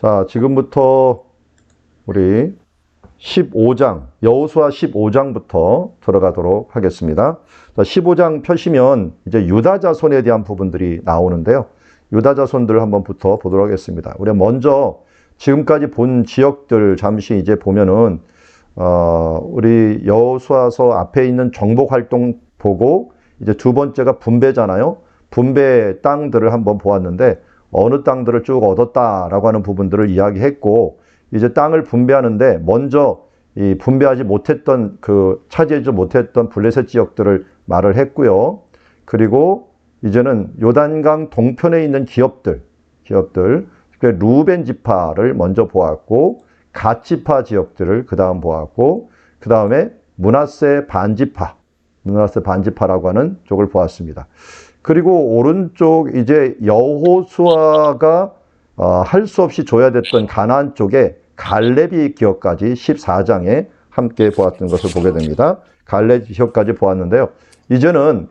자, 지금부터 우리 15장, 여호수아 15장부터 들어가도록 하겠습니다. 자, 15장 펴시면 이제 유다 자손에 대한 부분들이 나오는데요. 유다 자손들 한번 붙어 보도록 하겠습니다. 우리가 먼저 지금까지 본 지역들 잠시 이제 보면은 우리 여호수아서 앞에 있는 정복 활동 보고 이제 두 번째가 분배잖아요. 분배 땅들을 한번 보았는데 어느 땅들을 쭉 얻었다라고 하는 부분들을 이야기했고, 이제 땅을 분배하는데 먼저 이 분배하지 못했던 차지하지 못했던 블레셋 지역들을 말을 했고요. 그리고 이제는 요단강 동편에 있는 기업들 루벤 지파를 먼저 보았고, 갓 지파 지역들을 그 다음 보았고, 그 다음에 므낫세 반지파라고 하는 쪽을 보았습니다. 그리고 오른쪽 이제 여호수아가 할 수 없이 줘야 됐던 가나안 쪽에 갈렙이 기업까지 14장에 함께 보았던 것을 보게 됩니다. 갈렙 기업까지 보았는데요. 이제는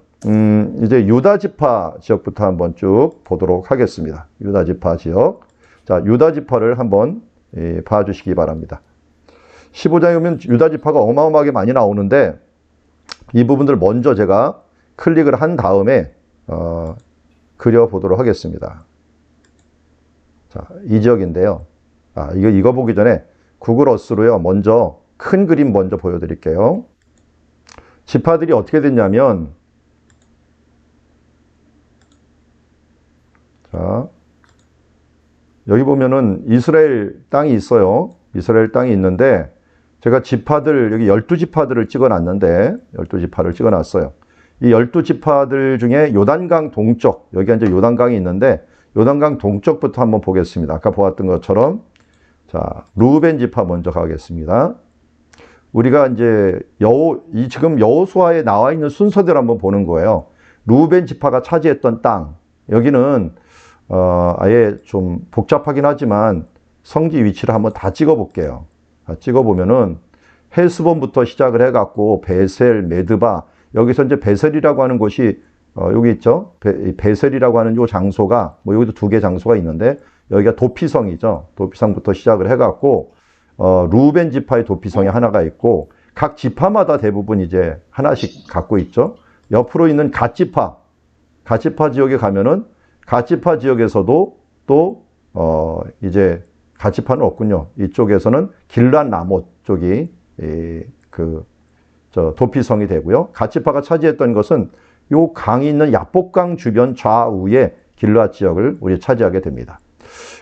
이제 유다 지파 지역부터 한번 쭉 보도록 하겠습니다. 유다 지파 지역. 자, 유다 지파를 한번 봐주시기 바랍니다. 15장에 보면 유다 지파가 어마어마하게 많이 나오는데 이 부분들 먼저 제가 클릭을 한 다음에 그려보도록 하겠습니다. 자, 이 지역인데요. 이거 보기 전에 구글 어스로요. 먼저 큰 그림 먼저 보여드릴게요. 지파들이 어떻게 됐냐면, 자, 여기 보면은 이스라엘 땅이 있어요. 이스라엘 땅이 있는데, 제가 지파들, 여기 12지파들을 찍어놨는데, 12지파를 찍어놨어요. 이 12지파들 중에 요단강 동쪽, 여기 이제 요단강이 있는데, 요단강 동쪽부터 한번 보겠습니다. 아까 보았던 것처럼. 자, 루벤 지파 먼저 가겠습니다. 우리가 이제 지금 여호수아에 나와 있는 순서대로 한번 보는 거예요. 루벤 지파가 차지했던 땅. 여기는, 아예 좀 복잡하긴 하지만 성지 위치를 한번 다 찍어 볼게요. 찍어보면은 헤스본부터 시작을 해갖고 베셀, 메드바, 여기서 이제 베셀이라고 하는 곳이 여기 있죠. 베셀이라고 하는 요 장소가 여기도 두 개 장소가 있는데 여기가 도피성이죠. 도피성부터 시작을 해갖고 루벤 지파의 도피성이 하나가 있고 각 지파마다 대부분 이제 하나씩 갖고 있죠. 옆으로 있는 갓 지파 지역에 가면은 갓 지파 지역에서도 또 이제 갓 지파는 없군요. 이쪽에서는 길랏 라못 쪽이 도피성이 되고요. 갓 지파가 차지했던 것은 요 강이 있는 야복강 주변 좌우의 길랏 지역을 우리 차지하게 됩니다.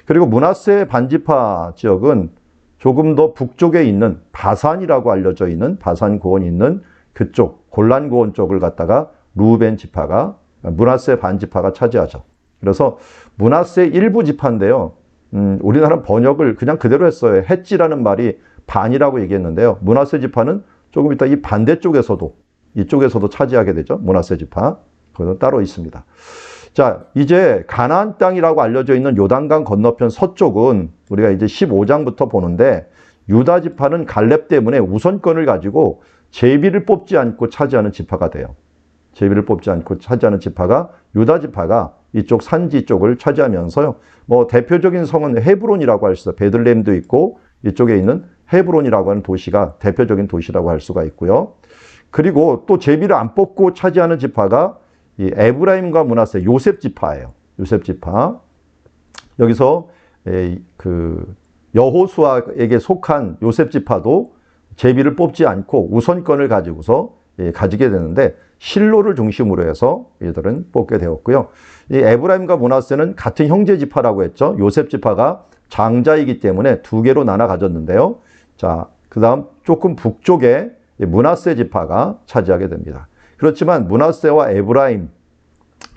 그리고 므낫세 반지파 지역은 조금 더 북쪽에 있는 바산이라고 알려져 있는 바산 고원이 있는 그쪽 골란 고원 쪽을 갖다가 루벤 지파가 므낫세 반지파가 차지하죠. 그래서 므낫세 일부 지파인데요. 우리나라 번역을 그냥 그대로 했어요. 헷지라는 말이 반이라고 얘기했는데요. 므낫세 지파는 조금 이따 이 반대쪽에서도 이쪽에서도 차지하게 되죠. 므낫세 지파. 그것은 따로 있습니다. 자, 이제 가나안 땅이라고 알려져 있는 요단강 건너편 서쪽은 우리가 이제 15장부터 보는데 유다 지파는 갈렙 때문에 우선권을 가지고 제비를 뽑지 않고 차지하는 지파가 돼요. 제비를 뽑지 않고 차지하는 지파가 유다 지파가 이쪽 산지 쪽을 차지하면서요. 대표적인 성은 헤브론이라고 할 수 있어요. 베들레헴도 있고 이쪽에 있는 헤브론이라고 하는 도시가 대표적인 도시라고 할 수가 있고요. 그리고 또 제비를 안 뽑고 차지하는 지파가 이 에브라임과 므낫세 요셉 지파예요. 요셉 지파. 여기서 여호수아에게 속한 요셉 지파도 제비를 뽑지 않고 우선권을 가지고서 가지게 되는데 실로를 중심으로 해서 이들은 뽑게 되었고요. 이 에브라임과 므낫세는 같은 형제 지파라고 했죠. 요셉 지파가 장자이기 때문에 두 개로 나눠 가졌는데요. 자, 그 다음 조금 북쪽에 므낫세 지파가 차지하게 됩니다. 그렇지만 므낫세와 에브라임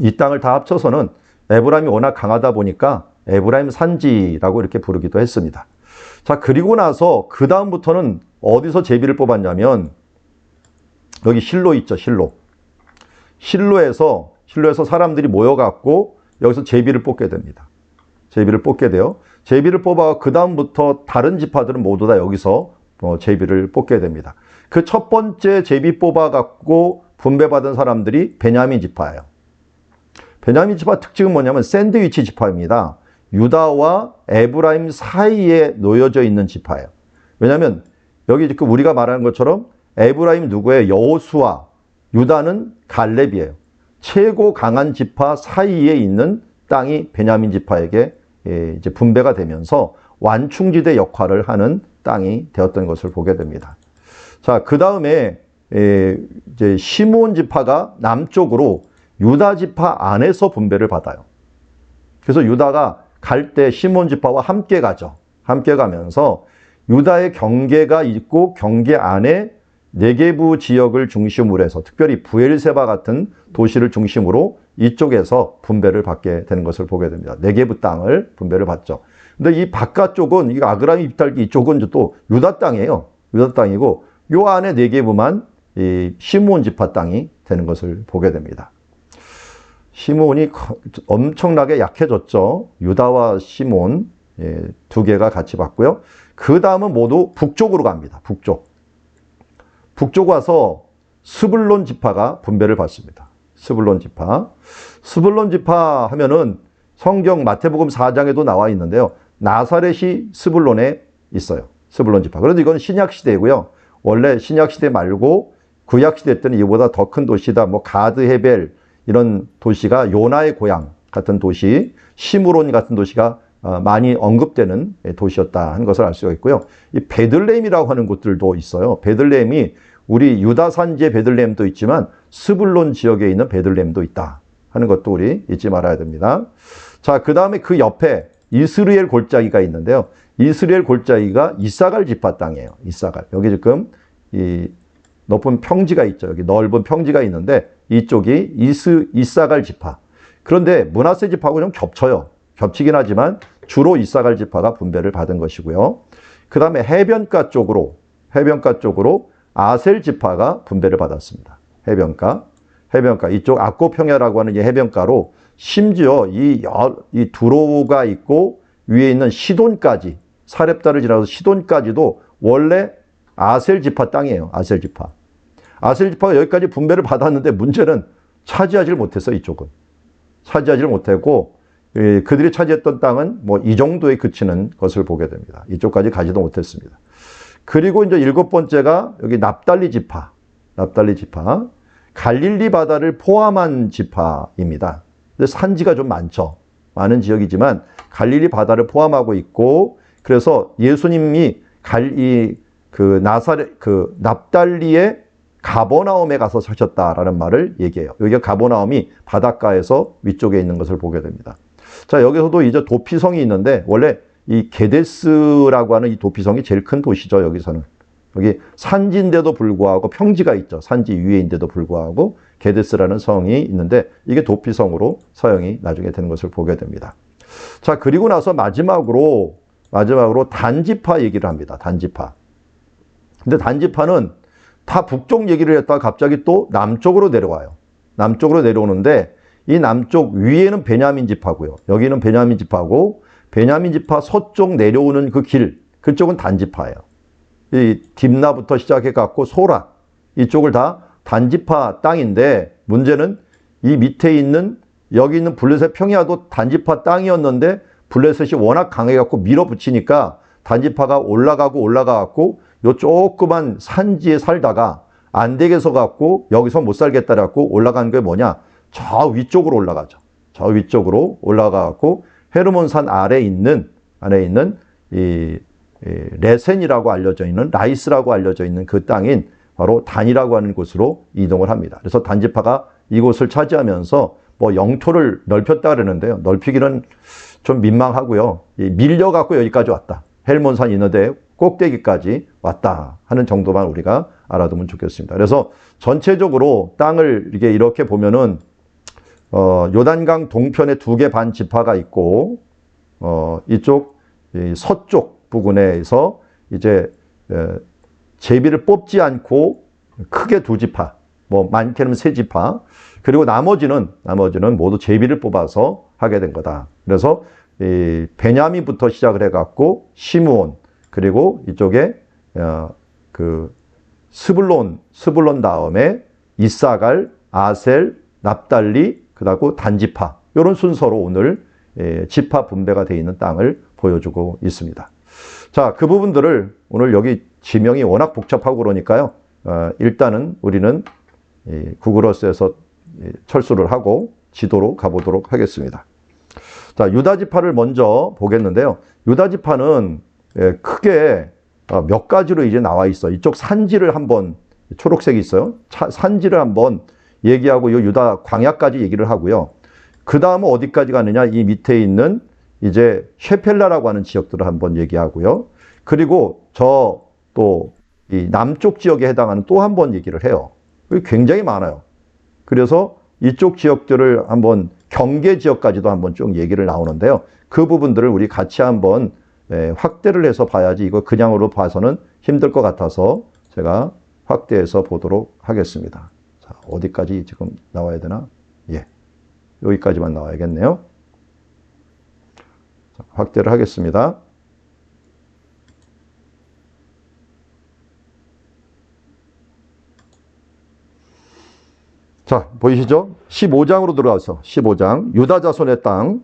이 땅을 다 합쳐서는 에브라임이 워낙 강하다 보니까 에브라임 산지라고 이렇게 부르기도 했습니다. 자, 그리고 나서 그 다음부터는 어디서 제비를 뽑았냐면 여기 실로 있죠. 실로에서 사람들이 모여갖고 여기서 제비를 뽑게 됩니다. 제비를 뽑게 돼요. 제비를 뽑아 그 다음부터 다른 지파들은 모두 다 여기서 제비를 뽑게 됩니다. 그 첫 번째 제비 뽑아갖고 분배받은 사람들이 베냐민 지파예요. 베냐민 지파 특징은 뭐냐면 샌드위치 지파입니다. 유다와 에브라임 사이에 놓여져 있는 지파예요. 왜냐하면 여기 지금 우리가 말하는 것처럼 에브라임 누구예요? 여호수아, 유다는 갈렙이에요. 최고 강한 지파 사이에 있는 땅이 베냐민 지파에게 이제 분배가 되면서 완충지대 역할을 하는 땅이 되었던 것을 보게 됩니다. 자, 그 다음에 이제 시므온 지파가 남쪽으로 유다 지파 안에서 분배를 받아요. 그래서 유다가 갈 때 시므온 지파와 함께 가죠. 함께 가면서 유다의 경계가 있고 경계 안에 네게부 지역을 중심으로 해서 특별히 부엘세바 같은 도시를 중심으로 이쪽에서 분배를 받게 되는 것을 보게 됩니다. 네게부 땅을 분배를 받죠. 근데 이 바깥쪽은 이 아그라임 입달기 이쪽은 또 유다 땅이에요. 유다 땅이고 요 안에 네게부만 이 시므온 지파 땅이 되는 것을 보게 됩니다. 시므온이 엄청나게 약해졌죠. 유다와 시므온 두 개가 같이 받고요. 그 다음은 모두 북쪽으로 갑니다. 북쪽 와서 스불론 지파가 분배를 받습니다. 스불론 지파. 스불론 지파 하면은 성경 마태복음 4장에도 나와 있는데요. 나사렛이 스불론에 있어요. 스불론 지파. 그런데 이건 신약 시대고요. 원래 신약 시대 말고 구약 시대 때는 이보다 더 큰 도시다. 뭐 가드 헤벨 이런 도시가 요나의 고향 같은 도시, 시므론 같은 도시가 많이 언급되는 도시였다 하는 것을 알 수가 있고요. 이 베들레헴이라고 하는 곳들도 있어요. 베들레헴이 우리 유다 산지의 베들레헴도 있지만 스불론 지역에 있는 베들레헴도 있다 하는 것도 우리 잊지 말아야 됩니다. 자, 그 다음에 그 옆에 이스라엘 골짜기가 있는데요. 이스라엘 골짜기가 이사갈 지파 땅이에요. 이사갈. 여기 지금 이 높은 평지가 있죠. 여기 넓은 평지가 있는데 이쪽이 이사갈 지파. 그런데 므낫세 지파하고 좀 겹쳐요. 겹치긴 하지만 주로 이사갈 지파가 분배를 받은 것이고요. 그 다음에 해변가 쪽으로 아셀 지파가 분배를 받았습니다. 해변가 이쪽 악고 평야라고 하는 이 해변가로 심지어 이 두로가 있고 위에 있는 시돈까지 사렙다를 지나서 시돈까지도 원래 아셀 지파 땅이에요. 아셀 지파가 여기까지 분배를 받았는데 문제는 차지하지를 못했어요. 이쪽은 차지하지를 못했고 그들이 차지했던 땅은 뭐 이 정도에 그치는 것을 보게 됩니다. 이쪽까지 가지도 못했습니다. 그리고 이제 7번째가 여기 납달리 지파. 갈릴리 바다를 포함한 지파입니다. 근데 산지가 좀 많죠. 많은 지역이지만 갈릴리 바다를 포함하고 있고 그래서 예수님이 납달리의 가버나움에 가서 사셨다라는 말을 얘기해요. 여기가 가버나움이 바닷가에서 위쪽에 있는 것을 보게 됩니다. 자, 여기서도 이제 도피성이 있는데 원래 이 게데스라고 하는 이 도피성이 제일 큰 도시죠. 여기서는. 여기 산지인데도 불구하고 평지가 있죠. 산지 위에인데도 불구하고 게데스라는 성이 있는데 이게 도피성으로 사용이 나중에 되는 것을 보게 됩니다. 자, 그리고 나서 마지막으로 단지파 얘기를 합니다. 단지파. 근데 단지파는 다 북쪽 얘기를 했다가 갑자기 또 남쪽으로 내려와요. 남쪽으로 내려오는데 이 남쪽 위에는 베냐민 지파고요. 여기는 베냐민 지파고 베냐민 지파 서쪽 내려오는 그 길, 그쪽은 단지파예요. 이 딥나부터 시작해 갖고 소라 이쪽을 다 단지파 땅인데 문제는 이 밑에 있는 여기 있는 블레셋 평야도 단지파 땅이었는데 블레셋이 워낙 강해 갖고 밀어붙이니까 단지파가 올라가고 요 조그만 산지에 살다가 안 되겠어 갖고 여기서 못 살겠다 갖고 올라간 게 뭐냐? 저 위쪽으로 올라가죠. 저 위쪽으로 올라가 갖고 헤르몬산 안에 있는 이 레센이라고 알려져 있는 라이스라고 알려져 있는 그 땅인 바로 단이라고 하는 곳으로 이동을 합니다. 그래서 단지파가 이곳을 차지하면서 뭐 영토를 넓혔다 그러는데요. 넓히기는 좀 민망하고요. 밀려 갖고 여기까지 왔다. 헬몬산 인어대 꼭대기까지 왔다 하는 정도만 우리가 알아두면 좋겠습니다. 그래서 전체적으로 땅을 이렇게 보면은 요단강 동편에 2개 반 지파가 있고 이쪽 서쪽 부근에서 이제 제비를 뽑지 않고 크게 2지파, 뭐 많게는 3지파, 그리고 나머지는 모두 제비를 뽑아서 하게 된 거다. 그래서 베냐민부터 시작을 해갖고 시므온 그리고 이쪽에 그 스불론 다음에 이사갈, 아셀, 납달리, 그다고 단지파 이런 순서로 오늘 지파 분배가 되어 있는 땅을 보여주고 있습니다. 자, 그 부분들을 오늘 여기 지명이 워낙 복잡하고 그러니까요. 일단은 우리는 구글어스에서 철수를 하고 지도로 가보도록 하겠습니다. 자, 유다 지파를 먼저 보겠는데요. 유다 지파는 크게 몇 가지로 이제 나와 있어. 이쪽 산지를 한번 초록색이 있어요. 산지를 한번 얘기하고 이 유다 광야까지 얘기를 하고요. 그 다음은 어디까지 가느냐? 이 밑에 있는 이제 쉐펠라라고 하는 지역들을 한번 얘기하고요. 그리고 저 또 이 남쪽 지역에 해당하는 또 한 번 얘기를 해요. 굉장히 많아요. 그래서 이쪽 지역들을 한번 경계 지역까지도 한번 쭉 얘기를 나오는데요. 그 부분들을 우리 같이 한번 확대를 해서 봐야지 이거 그냥으로 봐서는 힘들 것 같아서 제가 확대해서 보도록 하겠습니다. 자, 어디까지 지금 나와야 되나? 예. 여기까지만 나와야겠네요. 자, 확대를 하겠습니다. 자, 보이시죠? 15장으로 들어와서 15장 유다 자손의 땅,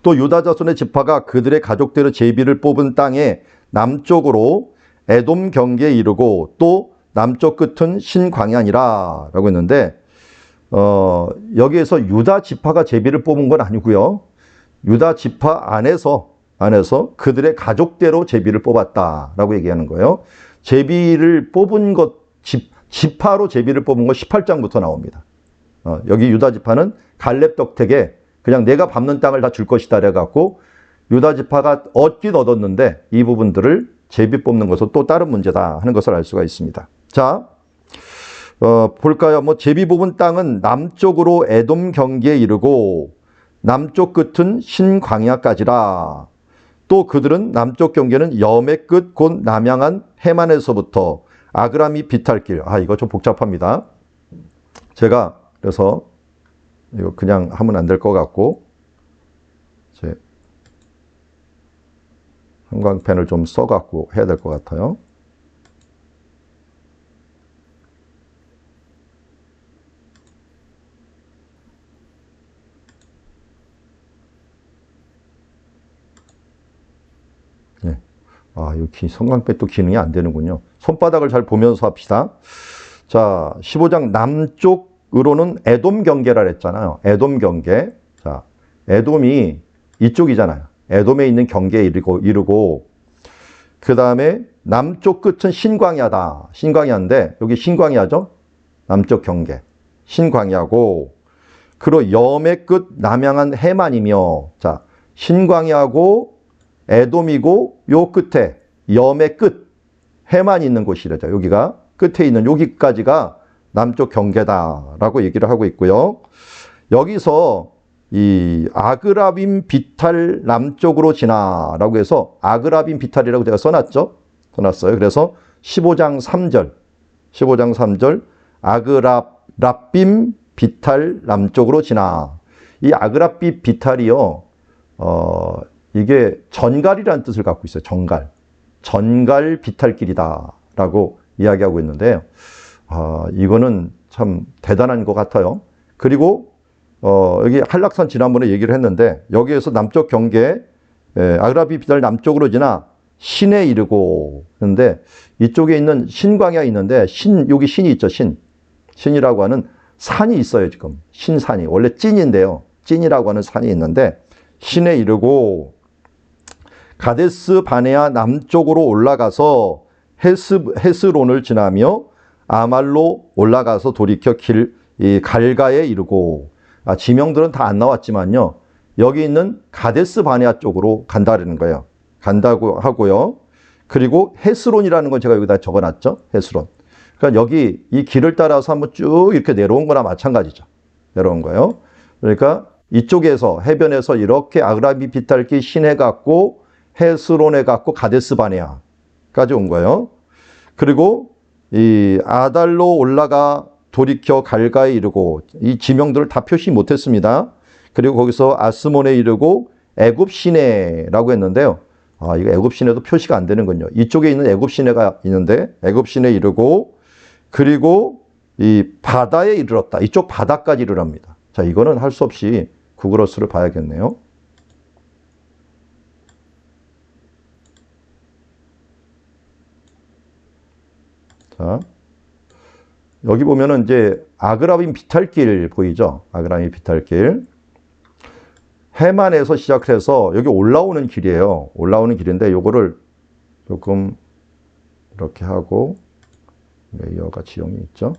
또 유다 자손의 지파가 그들의 가족대로 제비를 뽑은 땅의 남쪽으로 에돔 경계에 이르고 또 남쪽 끝은 신광야니라 라고 했는데 여기에서 유다 지파가 제비를 뽑은 건 아니고요. 유다 지파 안에서 그들의 가족대로 제비를 뽑았다라고 얘기하는 거예요. 제비를 뽑은 것 지파로 제비를 뽑은 거 18장부터 나옵니다. 여기 유다 지파는 갈렙 덕택에 그냥 내가 밟는 땅을 다 줄 것이다 그래갖고 유다 지파가 얻긴 얻었는데 이 부분들을 제비 뽑는 것은 또 다른 문제다 하는 것을 알 수가 있습니다. 자, 볼까요? 제비 뽑은 땅은 남쪽으로 에돔 경계에 이르고 남쪽 끝은 신광야까지라. 또 그들은 남쪽 경계는 염의 끝 곧 남양한 해만에서부터 아그라미 비탈길. 이거 좀 복잡합니다. 제가 그래서 이거 그냥 하면 안 될 것 같고 제 형광펜을 좀 써갖고 해야 될 것 같아요. 네. 여기 성광펜 또 기능이 안 되는군요. 손바닥을 잘 보면서 합시다. 자, 15장 남쪽으로는 에돔 경계라 그랬잖아요. 에돔 경계. 자, 에돔이 이쪽이잖아요. 에돔에 있는 경계에 이르고 그 다음에 남쪽 끝은 신광야다. 신광야인데 여기 신광야죠. 남쪽 경계. 신광야고 그리고 염의 끝 남양한 해만이며 자, 신광야고 에돔이고 요 끝에 염의 끝 해만 있는 곳이래죠. 여기가 끝에 있는 여기까지가 남쪽 경계다라고 얘기를 하고 있고요. 여기서 이 아그라빔 비탈 남쪽으로 지나라고 해서 아그라빔 비탈이라고 제가 써놨어요. 그래서 15장 3절 아그라빔 비탈 남쪽으로 지나. 이 아그라빔 비탈이요. 이게 전갈이라는 뜻을 갖고 있어요. 전갈 비탈길이다라고 이야기하고 있는데요. 이거는 참 대단한 것 같아요. 그리고 여기 한락산 지난번에 얘기를 했는데 여기에서 남쪽 경계 아그라빔 비탈 남쪽으로 지나 신에 이르고 그런데 이쪽에 있는 신광야 있는데 여기 신이 있죠. 신이라고 하는 산이 있어요. 지금 신산이 원래 찐인데요. 찐이라고 하는 산이 있는데 신에 이르고 가데스 바네아 남쪽으로 올라가서 헤스론을 지나며 아말로 올라가서 돌이켜 이 갈가에 이르고 지명들은 다 안 나왔지만요. 여기 있는 가데스 바네아 쪽으로 간다는 거예요. 간다고 하고요. 그리고 헤스론이라는 건 제가 여기다 적어놨죠. 헤스론. 그러니까 여기 이 길을 따라서 한번 쭉 이렇게 내려온 거나 마찬가지죠. 내려온 거예요. 그러니까 이쪽에서 해변에서 이렇게 아그라빔 비탈길 신해 갖고 헤스론에 갖고 가데스 바네아까지 온 거예요. 그리고 이 아달로 올라가 돌이켜 갈가에 이르고 이 지명들을 다 표시 못했습니다. 그리고 거기서 아스몬에 이르고 애굽 시내라고 했는데요. 이거 애굽 시내도 표시가 안 되는군요. 이쪽에 있는 애굽 시내가 있는데 애굽 시내에 이르고 그리고 이 바다에 이르렀다. 이쪽 바다까지 이르랍니다. 자, 이거는 할 수 없이 구글어스를 봐야겠네요. 자, 여기 보면은 이제 아그라빈 비탈길 보이죠? 아그라빈 비탈길. 해만에서 시작해서 여기 올라오는 길이에요. 올라오는 길인데 요거를 조금 이렇게 하고 레이어가 지형이 있죠.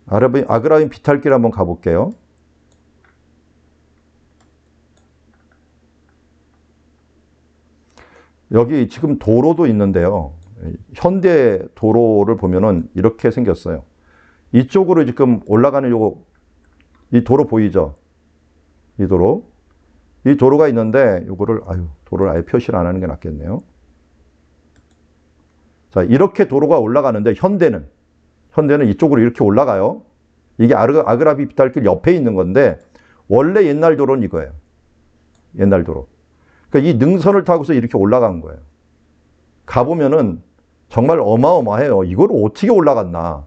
아그라빈 비탈길 한번 가볼게요. 여기 지금 도로도 있는데요. 현대 도로를 보면은 이렇게 생겼어요. 이쪽으로 지금 올라가는 이 도로 보이죠? 이 도로. 이 도로가 있는데 요거를 도로를 아예 표시를 안 하는 게 낫겠네요. 자, 이렇게 도로가 올라가는데 현대는 이쪽으로 이렇게 올라가요. 이게 아그라비 비탈길 옆에 있는 건데 원래 옛날 도로는 이거예요. 옛날 도로. 그러니까 이 능선을 타고서 이렇게 올라간 거예요. 가보면은 정말 어마어마해요. 이걸 어떻게 올라갔나.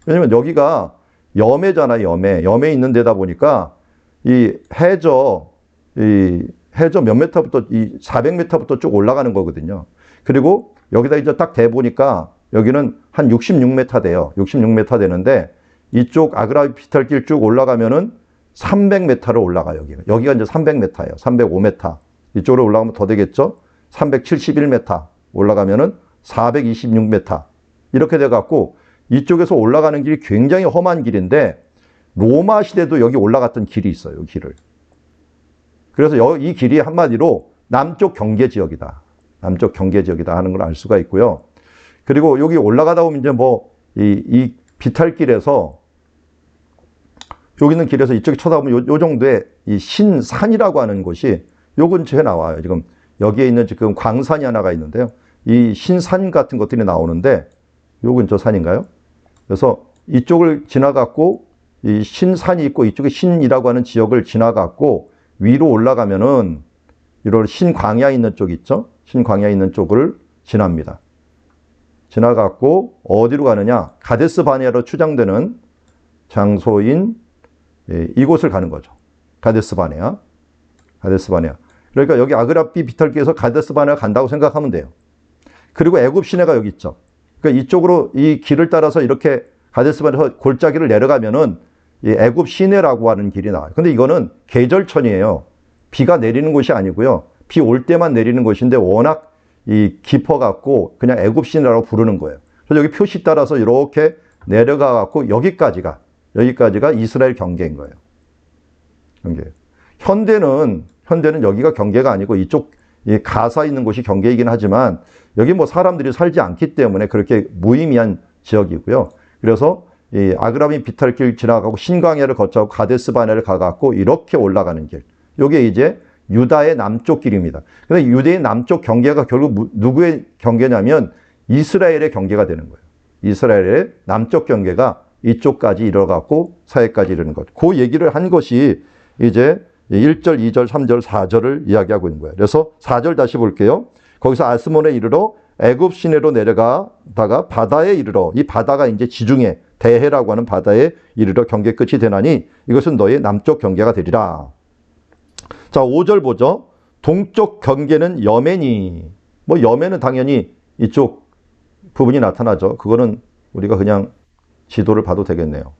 왜냐면 여기가 염해잖아요. 염해 있는 데다 보니까 이 해저 몇 메타부터 400m부터 쭉 올라가는 거거든요. 그리고 여기다 이제 딱 대보니까 여기는 한 66m 돼요. 66m 되는데 이쪽 아그라비 비탈길 쭉 올라가면은 300m를 올라가요. 여기가 이제 300m예요. 305m. 이쪽으로 올라가면 더 되겠죠? 371m 올라가면은 426m. 이렇게 돼갖고 이쪽에서 올라가는 길이 굉장히 험한 길인데 로마 시대도 여기 올라갔던 길이 있어요. 길을. 그래서 이 길이 한마디로 남쪽 경계 지역이다. 남쪽 경계 지역이다 하는 걸 알 수가 있고요. 그리고 여기 올라가다 보면 이제 이 비탈길에서 여기 있는 길에서 이쪽에 쳐다보면 요 정도의 이 신산이라고 하는 곳이 요 근처에 나와요. 지금 여기에 있는 지금 광산이 하나가 있는데요. 이 신산 같은 것들이 나오는데 요 근처 산인가요? 그래서 이쪽을 지나갔고 이 신산이 있고 이쪽에 신이라고 하는 지역을 지나갔고 위로 올라가면은 이런 신광야 있는 쪽 있죠? 신광야 있는 쪽을 지납니다. 지나갔고 어디로 가느냐? 가데스 바네아로 추정되는 장소인 이곳을 가는 거죠. 가데스 바네아. 그러니까 여기 아그라비 비탈길에서 가데스 바네아 간다고 생각하면 돼요. 그리고 애굽 시내가 여기 있죠. 그러니까 이쪽으로 이 길을 따라서 이렇게 가데스 바네아에서 골짜기를 내려가면은 이 애굽 시내라고 하는 길이 나와요. 근데 이거는 계절천이에요. 비가 내리는 곳이 아니고요. 비 올 때만 내리는 곳인데 워낙 이 깊어갖고 그냥 애굽 시내라고 부르는 거예요. 그래서 여기 표시 따라서 이렇게 내려가갖고 여기까지가 이스라엘 경계인 거예요. 경계. 현대는 여기가 경계가 아니고 이쪽 이 가사 있는 곳이 경계이긴 하지만 여기 뭐 사람들이 살지 않기 때문에 그렇게 무의미한 지역이고요. 그래서 이 아그라빈 비탈길 지나가고 신광야를 거쳐서 가데스 바네아를 가갖고 이렇게 올라가는 길. 요게 이제 유다의 남쪽 길입니다. 근데 유대의 남쪽 경계가 결국 누구의 경계냐면 이스라엘의 경계가 되는 거예요. 이스라엘의 남쪽 경계가 이쪽까지 이뤄갖고 사해까지 이르는 것. 그 얘기를 한 것이 이제 1절, 2절, 3절, 4절을 이야기하고 있는 거예요. 그래서 4절 다시 볼게요. 거기서 아스몬에 이르러 애굽 시내로 내려가다가 바다에 이르러, 이 바다가 이제 지중해 대해라고 하는 바다에 이르러 경계 끝이 되나니 이것은 너의 남쪽 경계가 되리라. 자, 5절 보죠. 동쪽 경계는 여멘이. 뭐 여멘은 당연히 이쪽 부분이 나타나죠. 그거는 우리가 그냥 지도를 봐도 되겠네요.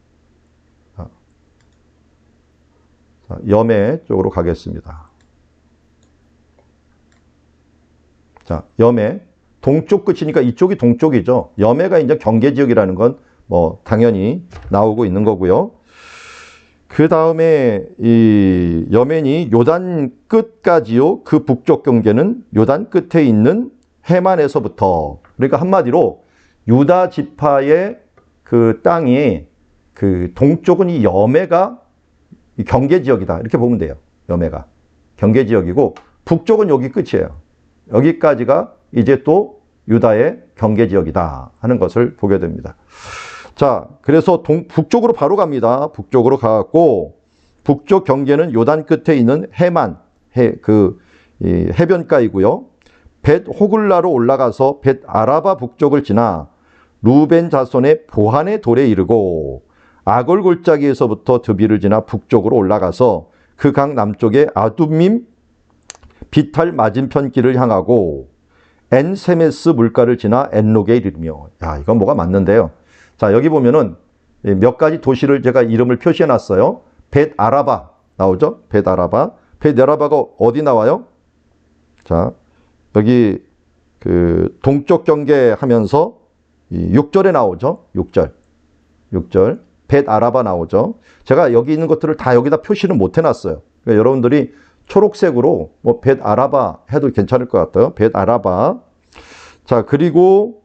자, 여매 쪽으로 가겠습니다. 자, 여매. 동쪽 끝이니까 이쪽이 동쪽이죠. 여매가 이제 경계 지역이라는 건 뭐 당연히 나오고 있는 거고요. 그 다음에 이 여멘이 요단 끝까지요. 그 북쪽 경계는 요단 끝에 있는 해만에서부터. 그러니까 한마디로 유다 지파의 그 땅이 그 동쪽은 이 여매가 경계 지역이다. 이렇게 보면 돼요. 여매가 경계 지역이고 북쪽은 여기 끝이에요. 여기까지가 이제 또 유다의 경계 지역이다 하는 것을 보게 됩니다. 자, 그래서 북쪽으로 바로 갑니다. 북쪽으로 가고 북쪽 경계는 요단 끝에 있는 해만, 해변가이고요. 벳 호글라로 올라가서 벳 아라바 북쪽을 지나 루벤 자손의 보한의 돌에 이르고 아골 골짜기에서부터 드비를 지나 북쪽으로 올라가서 그 강 남쪽에 아둠밈 비탈 맞은편 길을 향하고 엔세메스 물가를 지나 엔록에 이르며. 야, 이건 뭐가 맞는데요. 자, 여기 보면은 몇 가지 도시를 제가 이름을 표시해 놨어요. 벳 아라바 나오죠? 벳 아라바. 벳 아라바가 어디 나와요? 자, 여기 그 동쪽 경계 하면서 6절에 나오죠? 6절. 벳 아라바 나오죠? 제가 여기 있는 것들을 다 여기다 표시는 못 해놨어요. 그러니까 여러분들이 초록색으로 뭐 벳 아라바 해도 괜찮을 것 같아요. 벳 아라바. 자, 그리고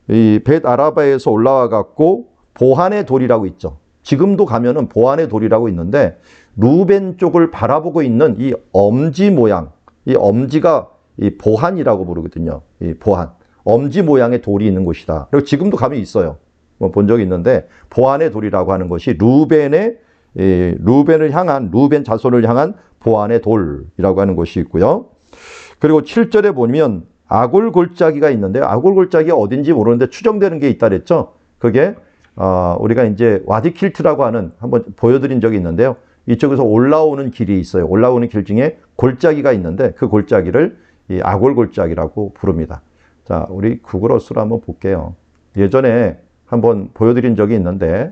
이 벳 아라바에서 올라와 갖고 보한의 돌이라고 있죠. 지금도 가면은 보한의 돌이라고 있는데 루벤 쪽을 바라보고 있는 이 엄지 모양, 이 엄지가 이 보한이라고 부르거든요. 이 보한. 엄지 모양의 돌이 있는 곳이다. 그리고 지금도 가면 있어요. 뭐 본 적이 있는데 보한의 돌이라고 하는 것이 루벤을 향한, 루벤 자손을 향한 보한의 돌이라고 하는 것이 있고요. 그리고 7절에 보면 아골 골짜기가 있는데요. 아골 골짜기가 어딘지 모르는데 추정되는 게 있다 그랬죠. 그게 우리가 이제 와디킬트라고 하는, 한번 보여드린 적이 있는데요. 이쪽에서 올라오는 길이 있어요. 올라오는 길 중에 골짜기가 있는데 그 골짜기를 이 아골 골짜기라고 부릅니다. 자, 우리 구글어스로 한번 볼게요. 예전에 한번 보여드린 적이 있는데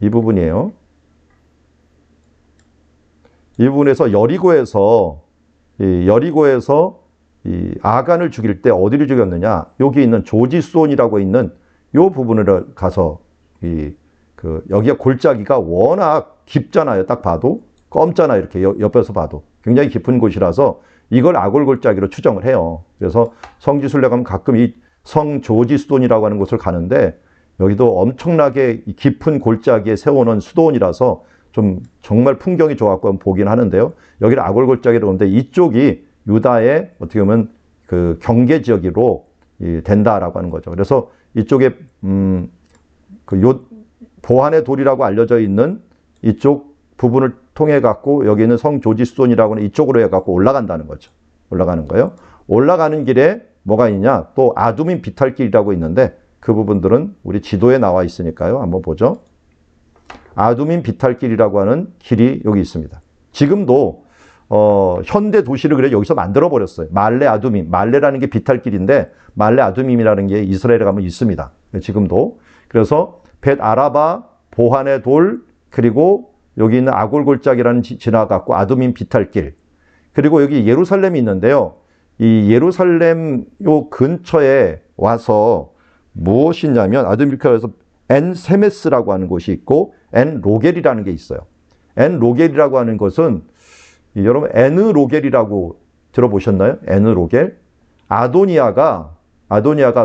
이 부분이에요. 이 부분에서 여리고에서 이 아간을 죽일 때 어디를 죽였느냐? 여기 있는 조지손이라고 있는 이 부분을 가서 여기가 골짜기가 워낙 깊잖아요. 딱 봐도 검잖아요. 이렇게 옆에서 봐도 굉장히 깊은 곳이라서 이걸 아골 골짜기로 추정을 해요. 그래서 성지순례 가면 가끔 이 성 조지스돈이라고 하는 곳을 가는데 여기도 엄청나게 깊은 골짜기에 세워놓은 수도원이라서 좀 정말 풍경이 좋았고 보긴 하는데요. 여기를 아골 골짜기로 오는데 이쪽이 유다의 어떻게 보면 그 경계 지역으로 된다라고 하는 거죠. 그래서 이쪽에 보한의 돌이라고 알려져 있는 이쪽 부분을 통해 갖고 여기 있는 성 조지스돈이라고 하는 이쪽으로 해 갖고 올라간다는 거죠. 올라가는 거예요. 올라가는 길에 뭐가 있냐? 또 아두민 비탈길이라고 있는데 그 부분들은 우리 지도에 나와 있으니까요. 한번 보죠. 아두민 비탈길이라고 하는 길이 여기 있습니다. 지금도 현대 도시를 그래 여기서 만들어 버렸어요. 말레 아두민, 말레라는 게 비탈길인데 말레 아두민이라는 게 이스라엘에 가면 있습니다. 지금도. 그래서 벳 아라바, 보한의 돌, 그리고 여기 있는 아골 골짜기라는 지나갖고 아두민 비탈길. 그리고 여기 예루살렘이 있는데요. 이 예루살렘 요 근처에 와서 무엇이냐면 아두민 비탈에서 엔세메스라고 하는 곳이 있고 엔로겔이라는 게 있어요. 엔로겔이라고 하는 것은 여러분 에느로겔이라고 들어보셨나요? 에느로겔? 아도니아가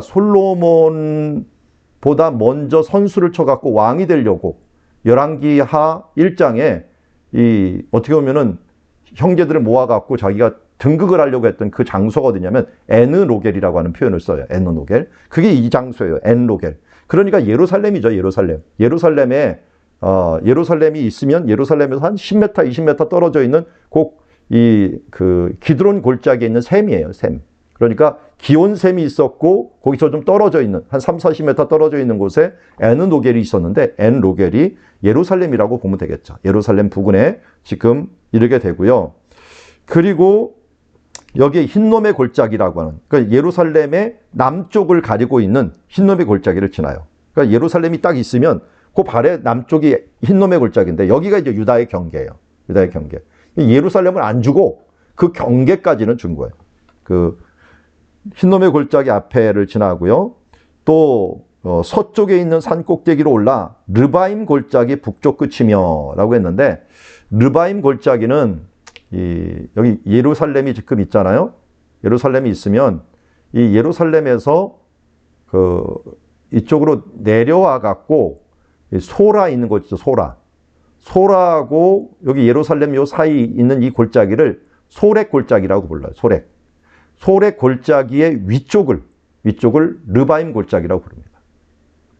솔로몬보다 먼저 선수를 쳐갖고 왕이 되려고 열왕기하 1장에 어떻게 보면은 형제들을 모아갖고 자기가 등극을 하려고 했던 그 장소가 어디냐면 에느로겔이라고 하는 표현을 써요. 에느로겔. 그게 이 장소예요. 엔로겔. 그러니까 예루살렘이죠. 예루살렘이 있으면 예루살렘에서 한 10m, 20m 떨어져 있는 기드론 골짜기에 있는 샘이에요. 샘. 그러니까 기온샘이 있었고 거기서 좀 떨어져 있는 한 3, 40m 떨어져 있는 곳에 에느로겔이 있었는데 엔로겔이 예루살렘이라고 보면 되겠죠. 예루살렘 부근에 지금 이르게 되고요. 그리고 여기에 흰놈의 골짜기라고 하는, 그러니까 예루살렘의 남쪽을 가리고 있는 흰놈의 골짜기를 지나요. 그러니까 예루살렘이 딱 있으면 그 발에 남쪽이 흰놈의 골짜기인데 여기가 이제 유다의 경계예요. 유다의 경계. 예루살렘을 안 주고 그 경계까지는 준 거예요. 그 흰놈의 골짜기 앞에를 지나고요. 또 서쪽에 있는 산 꼭대기로 올라 르바임 골짜기 북쪽 끝이며 라고 했는데 르바임 골짜기는 여기 예루살렘이 지금 있잖아요. 예루살렘이 있으면 이 예루살렘에서 이쪽으로 내려와 갖고 소라 있는 곳이죠. 소라하고 여기 예루살렘 요 사이 있는 이 골짜기를 소렉 골짜기라고 불러요. 소렉 골짜기의 위쪽을 르바임 골짜기라고 부릅니다.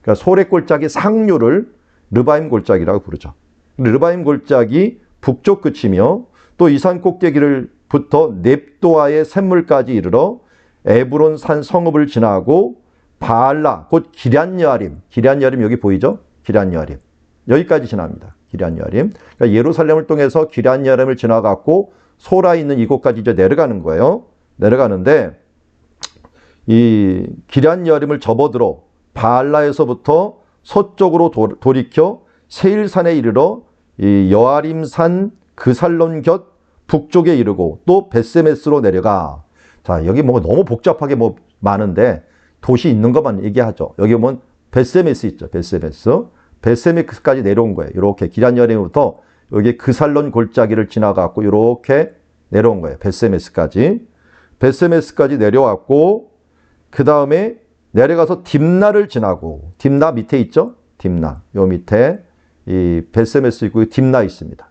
그러니까 소렉 골짜기 상류를 르바임 골짜기라고 부르죠. 르바임 골짜기 북쪽 끝이며 또 이 산 꼭대기를부터 넵도아의 샘물까지 이르러 에브론 산 성읍을 지나고 바알라 곧 기럇여아림 여기 보이죠? 기럇여아림 여기까지 지납니다. 기럇여림. 그러니까 예루살렘을 통해서 기럇여림을 지나갔고 소라 있는 이곳까지 이제 내려가는 거예요. 내려가는데 이 기럇여림을 접어들어 바알라에서부터 서쪽으로 돌이켜 세일산에 이르러 이 여아림산 그살론 곁 북쪽에 이르고 또 벳세메스로 내려가. 자, 여기 뭐 너무 복잡하게 뭐 많은데 도시 있는 것만 얘기하죠. 여기 보면 벳세메스 있죠. 벳세메스까지 내려온 거예요. 이렇게 기럇여림부터 여기 그살론 골짜기를 지나가고 이렇게 내려온 거예요. 벳세메스까지 내려왔고 그 다음에 내려가서 딥나를 지나고 딥나 밑에 있죠. 딥나 요 밑에 이 벳세메스 있고 딥나 있습니다.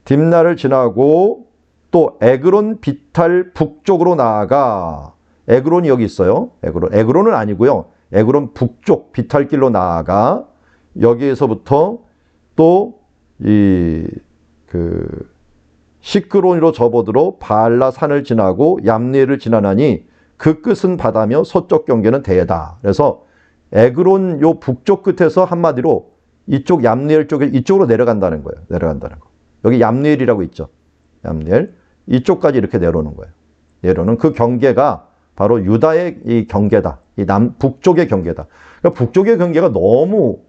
딥나를 지나고 또 에그론 비탈 북쪽으로 나아가 에그론이 여기 있어요. 에그론은 아니고요. 에그론 북쪽 비탈길로 나아가 여기에서부터 또 이 시크론으로 접어들어 바알라 산을 지나고 얌리엘을 지나나니 그 끝은 바다며 서쪽 경계는 대해다. 그래서 에그론 요 북쪽 끝에서 한마디로 이쪽 얌리엘 쪽에 이쪽으로 내려간다는 거예요. 여기 얌리엘이라고 있죠. 얌리엘 이쪽까지 이렇게 내려오는 거예요. 내려오는 그 경계가 바로 유다의 이 경계다. 이 북쪽의 경계다. 그러니까 북쪽의 경계가 너무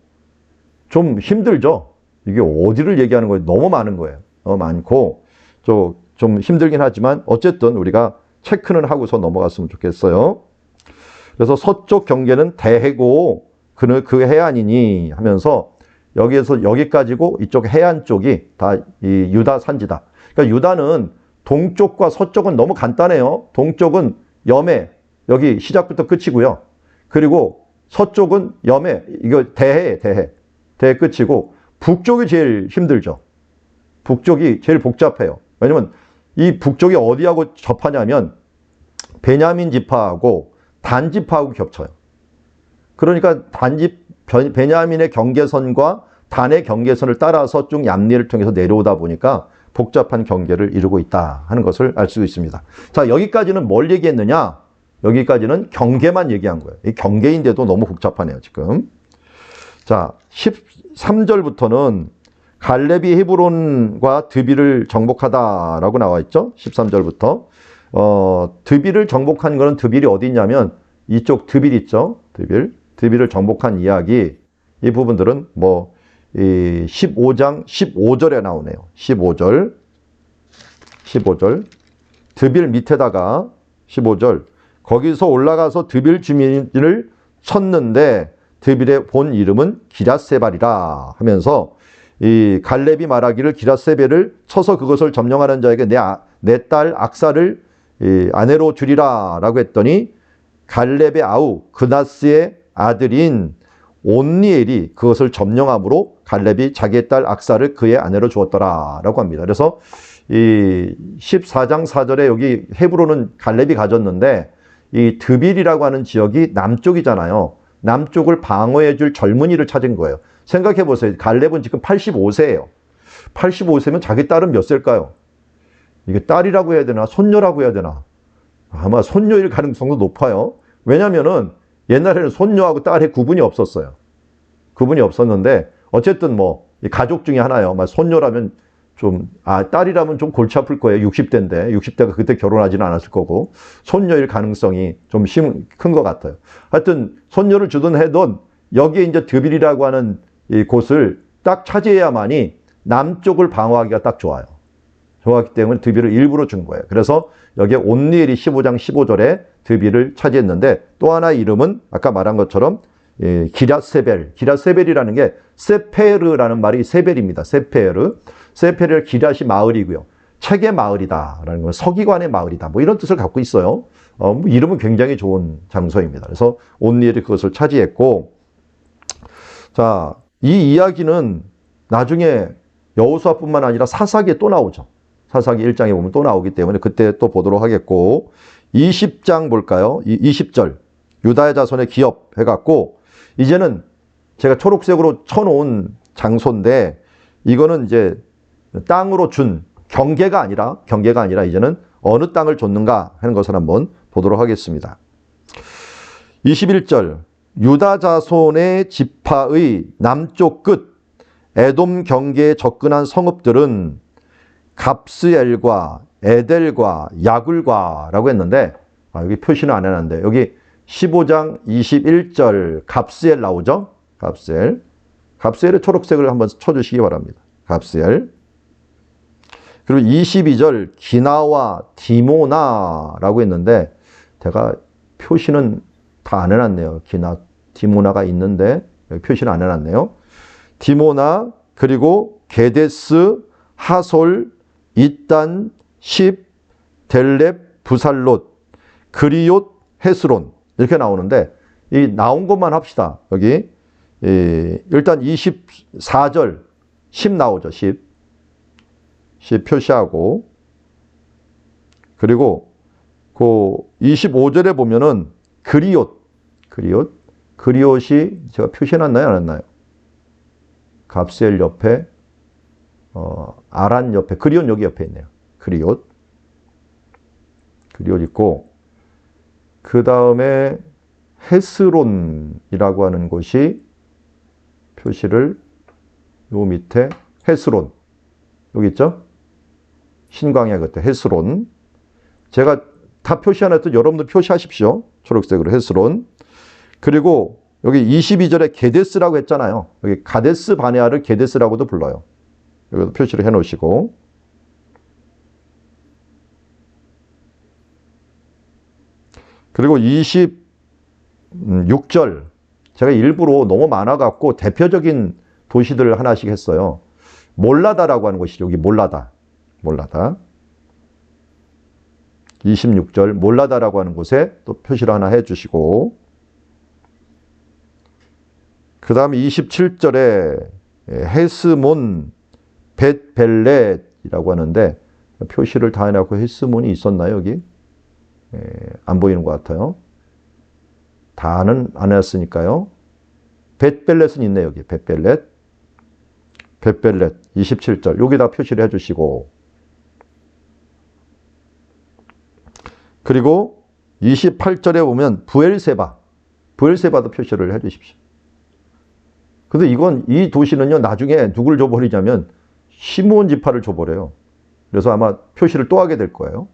좀 힘들죠. 이게 어디를 얘기하는 거예요? 너무 많은 거예요. 너무 많고 좀 힘들긴 하지만 어쨌든 우리가 체크는 하고서 넘어갔으면 좋겠어요. 그래서 서쪽 경계는 대해고 그 해안이니 하면서 여기에서 여기까지고 이쪽 해안 쪽이 다 이 유다 산지다. 그러니까 유다는 동쪽과 서쪽은 너무 간단해요. 동쪽은 여매 여기 시작부터 끝이고요. 그리고 서쪽은 여매 이거 대해 끝이고 북쪽이 제일 힘들죠. 북쪽이 제일 복잡해요. 왜냐면 이 북쪽이 어디하고 접하냐면 베냐민 지파하고 단 지파하고 겹쳐요. 그러니까 베냐민의 경계선과 단의 경계선을 따라서 쭉 얌리엘을 통해서 내려오다 보니까 복잡한 경계를 이루고 있다 하는 것을 알 수 있습니다. 자, 여기까지는 뭘 얘기했느냐? 여기까지는 경계만 얘기한 거예요. 이 경계인데도 너무 복잡하네요, 지금. 자, 13절부터는 갈렙이 헤브론과 드빌을 정복하다라고 나와 있죠. 13절부터. 드빌을 정복한 거는 드빌이 어디 있냐면 이쪽 드빌 있죠. 드빌을 정복한 이야기. 이 부분들은 뭐 이 15장 15절에 나오네요. 15절. 드빌 밑에다가 15절. 거기서 올라가서 드빌 주민을 쳤는데 드빌의 본 이름은 기럇세발이라 하면서 이 갈렙이 말하기를 기럇세벨을 쳐서 그것을 점령하는 자에게 내 딸 악사를 아내로 주리라 라고 했더니 갈렙의 아우 그나스의 아들인 온니엘이 그것을 점령함으로 갈렙이 자기의 딸 악사를 그의 아내로 주었더라 라고 합니다. 그래서 이 14장 4절에 여기 헤브론은 갈렙이 가졌는데 이 드빌이라고 하는 지역이 남쪽이잖아요. 남쪽을 방어해 줄 젊은이를 찾은 거예요. 생각해 보세요. 갈렙은 지금 85세예요. 85세면 자기 딸은 몇 세일까요? 이게 딸이라고 해야 되나 손녀라고 해야 되나? 아마 손녀일 가능성도 높아요. 왜냐면은 옛날에는 손녀하고 딸의 구분이 없었어요. 구분이 없었는데 어쨌든 뭐 가족 중에 하나요. 손녀라면 딸이라면 좀 골치 아플 거예요. 60대인데 60대가 그때 결혼하지는 않았을 거고 손녀일 가능성이 좀 큰 것 같아요. 하여튼 손녀를 주든 해든 여기에 이제 드빌이라고 하는 이 곳을 딱 차지해야만이 남쪽을 방어하기가 딱 좋아요. 좋았기 때문에 드빌을 일부러 준 거예요. 그래서 여기에 온니엘이 15장 15절에 드빌을 차지했는데 또 하나의 이름은 아까 말한 것처럼 기럇세벨. 기럇세벨이라는 게 세페르라는 말이 세벨입니다. 세페르 기럇이 마을이고요. 책의 마을이다라는 건 서기관의 마을이다. 뭐 이런 뜻을 갖고 있어요. 이름은 굉장히 좋은 장소입니다. 그래서 온니엘이 그것을 차지했고, 자, 이 이야기는 나중에 여호수아뿐만 아니라 사사기에 또 나오죠. 사사기 1장에 보면 또 나오기 때문에 그때 또 보도록 하겠고, 20장 볼까요? 20절 유다의 자손의 기업 해갖고 이제는 제가 초록색으로 쳐놓은 장소인데 이거는 이제 땅으로 준 경계가 아니라 이제는 어느 땅을 줬는가 하는 것을 한번 보도록 하겠습니다. 21절 유다 자손의 지파의 남쪽 끝 에돔 경계에 접근한 성읍들은 갑스엘과 에델과 야굴과라고 했는데, 여기 표시는 안 해놨는데, 여기 15장 21절 갑스엘 나오죠? 갑스엘. 갑스엘의 초록색을 한번 쳐주시기 바랍니다. 갑스엘. 그리고 22절 기나와 디모나라고 했는데, 제가 표시는 다 안 해놨네요. 기나, 디모나가 있는데 여기 표시는 안 해놨네요. 디모나, 그리고 게데스, 하솔, 이단, 십, 델렙, 부살롯, 그리옷, 헤스론 이렇게 나오는데, 이 나온 것만 합시다. 여기 일단 24절 10 나오죠. 10 표시하고, 그리고 그 25절에 보면은 그리옷이 제가 표시해놨나요? 안 했나요? 갑스엘 옆에, 아란 옆에, 그리옷 여기 옆에 있네요. 그리옷 있고, 그 다음에 헤스론이라고 하는 곳이 표시를 요 밑에 헤스론 여기 있죠? 신광야 그때 헤스론. 제가 다 표시 안 했던 여러분들 표시하십시오. 초록색으로 헤스론. 그리고 여기 22절에 게데스라고 했잖아요. 여기 가데스 바네아를 게데스라고도 불러요. 여기도 표시를 해 놓으시고, 그리고 26절 제가 일부러 너무 많아갖고 대표적인 도시들을 하나씩 했어요. 몰라다라고 하는 곳이 여기 몰라다. 26절 몰라다라고 하는 곳에 또 표시를 하나 해주시고, 그 다음에 27절에 헤스몬 벳벨렛이라고 하는데, 표시를 다 해놓고 헤스몬이 있었나요 여기? 안 보이는 것 같아요. 다는 안 했으니까요. 벳벨렛은 있네요 여기. 벳벨렛 27절 여기다 표시를 해주시고, 그리고 28절에 보면 부엘세바도 표시를 해주십시오. 근데 이 도시는요 나중에 누굴 줘버리냐면 시므온 지파를 줘버려요. 그래서 아마 표시를 또 하게 될 거예요.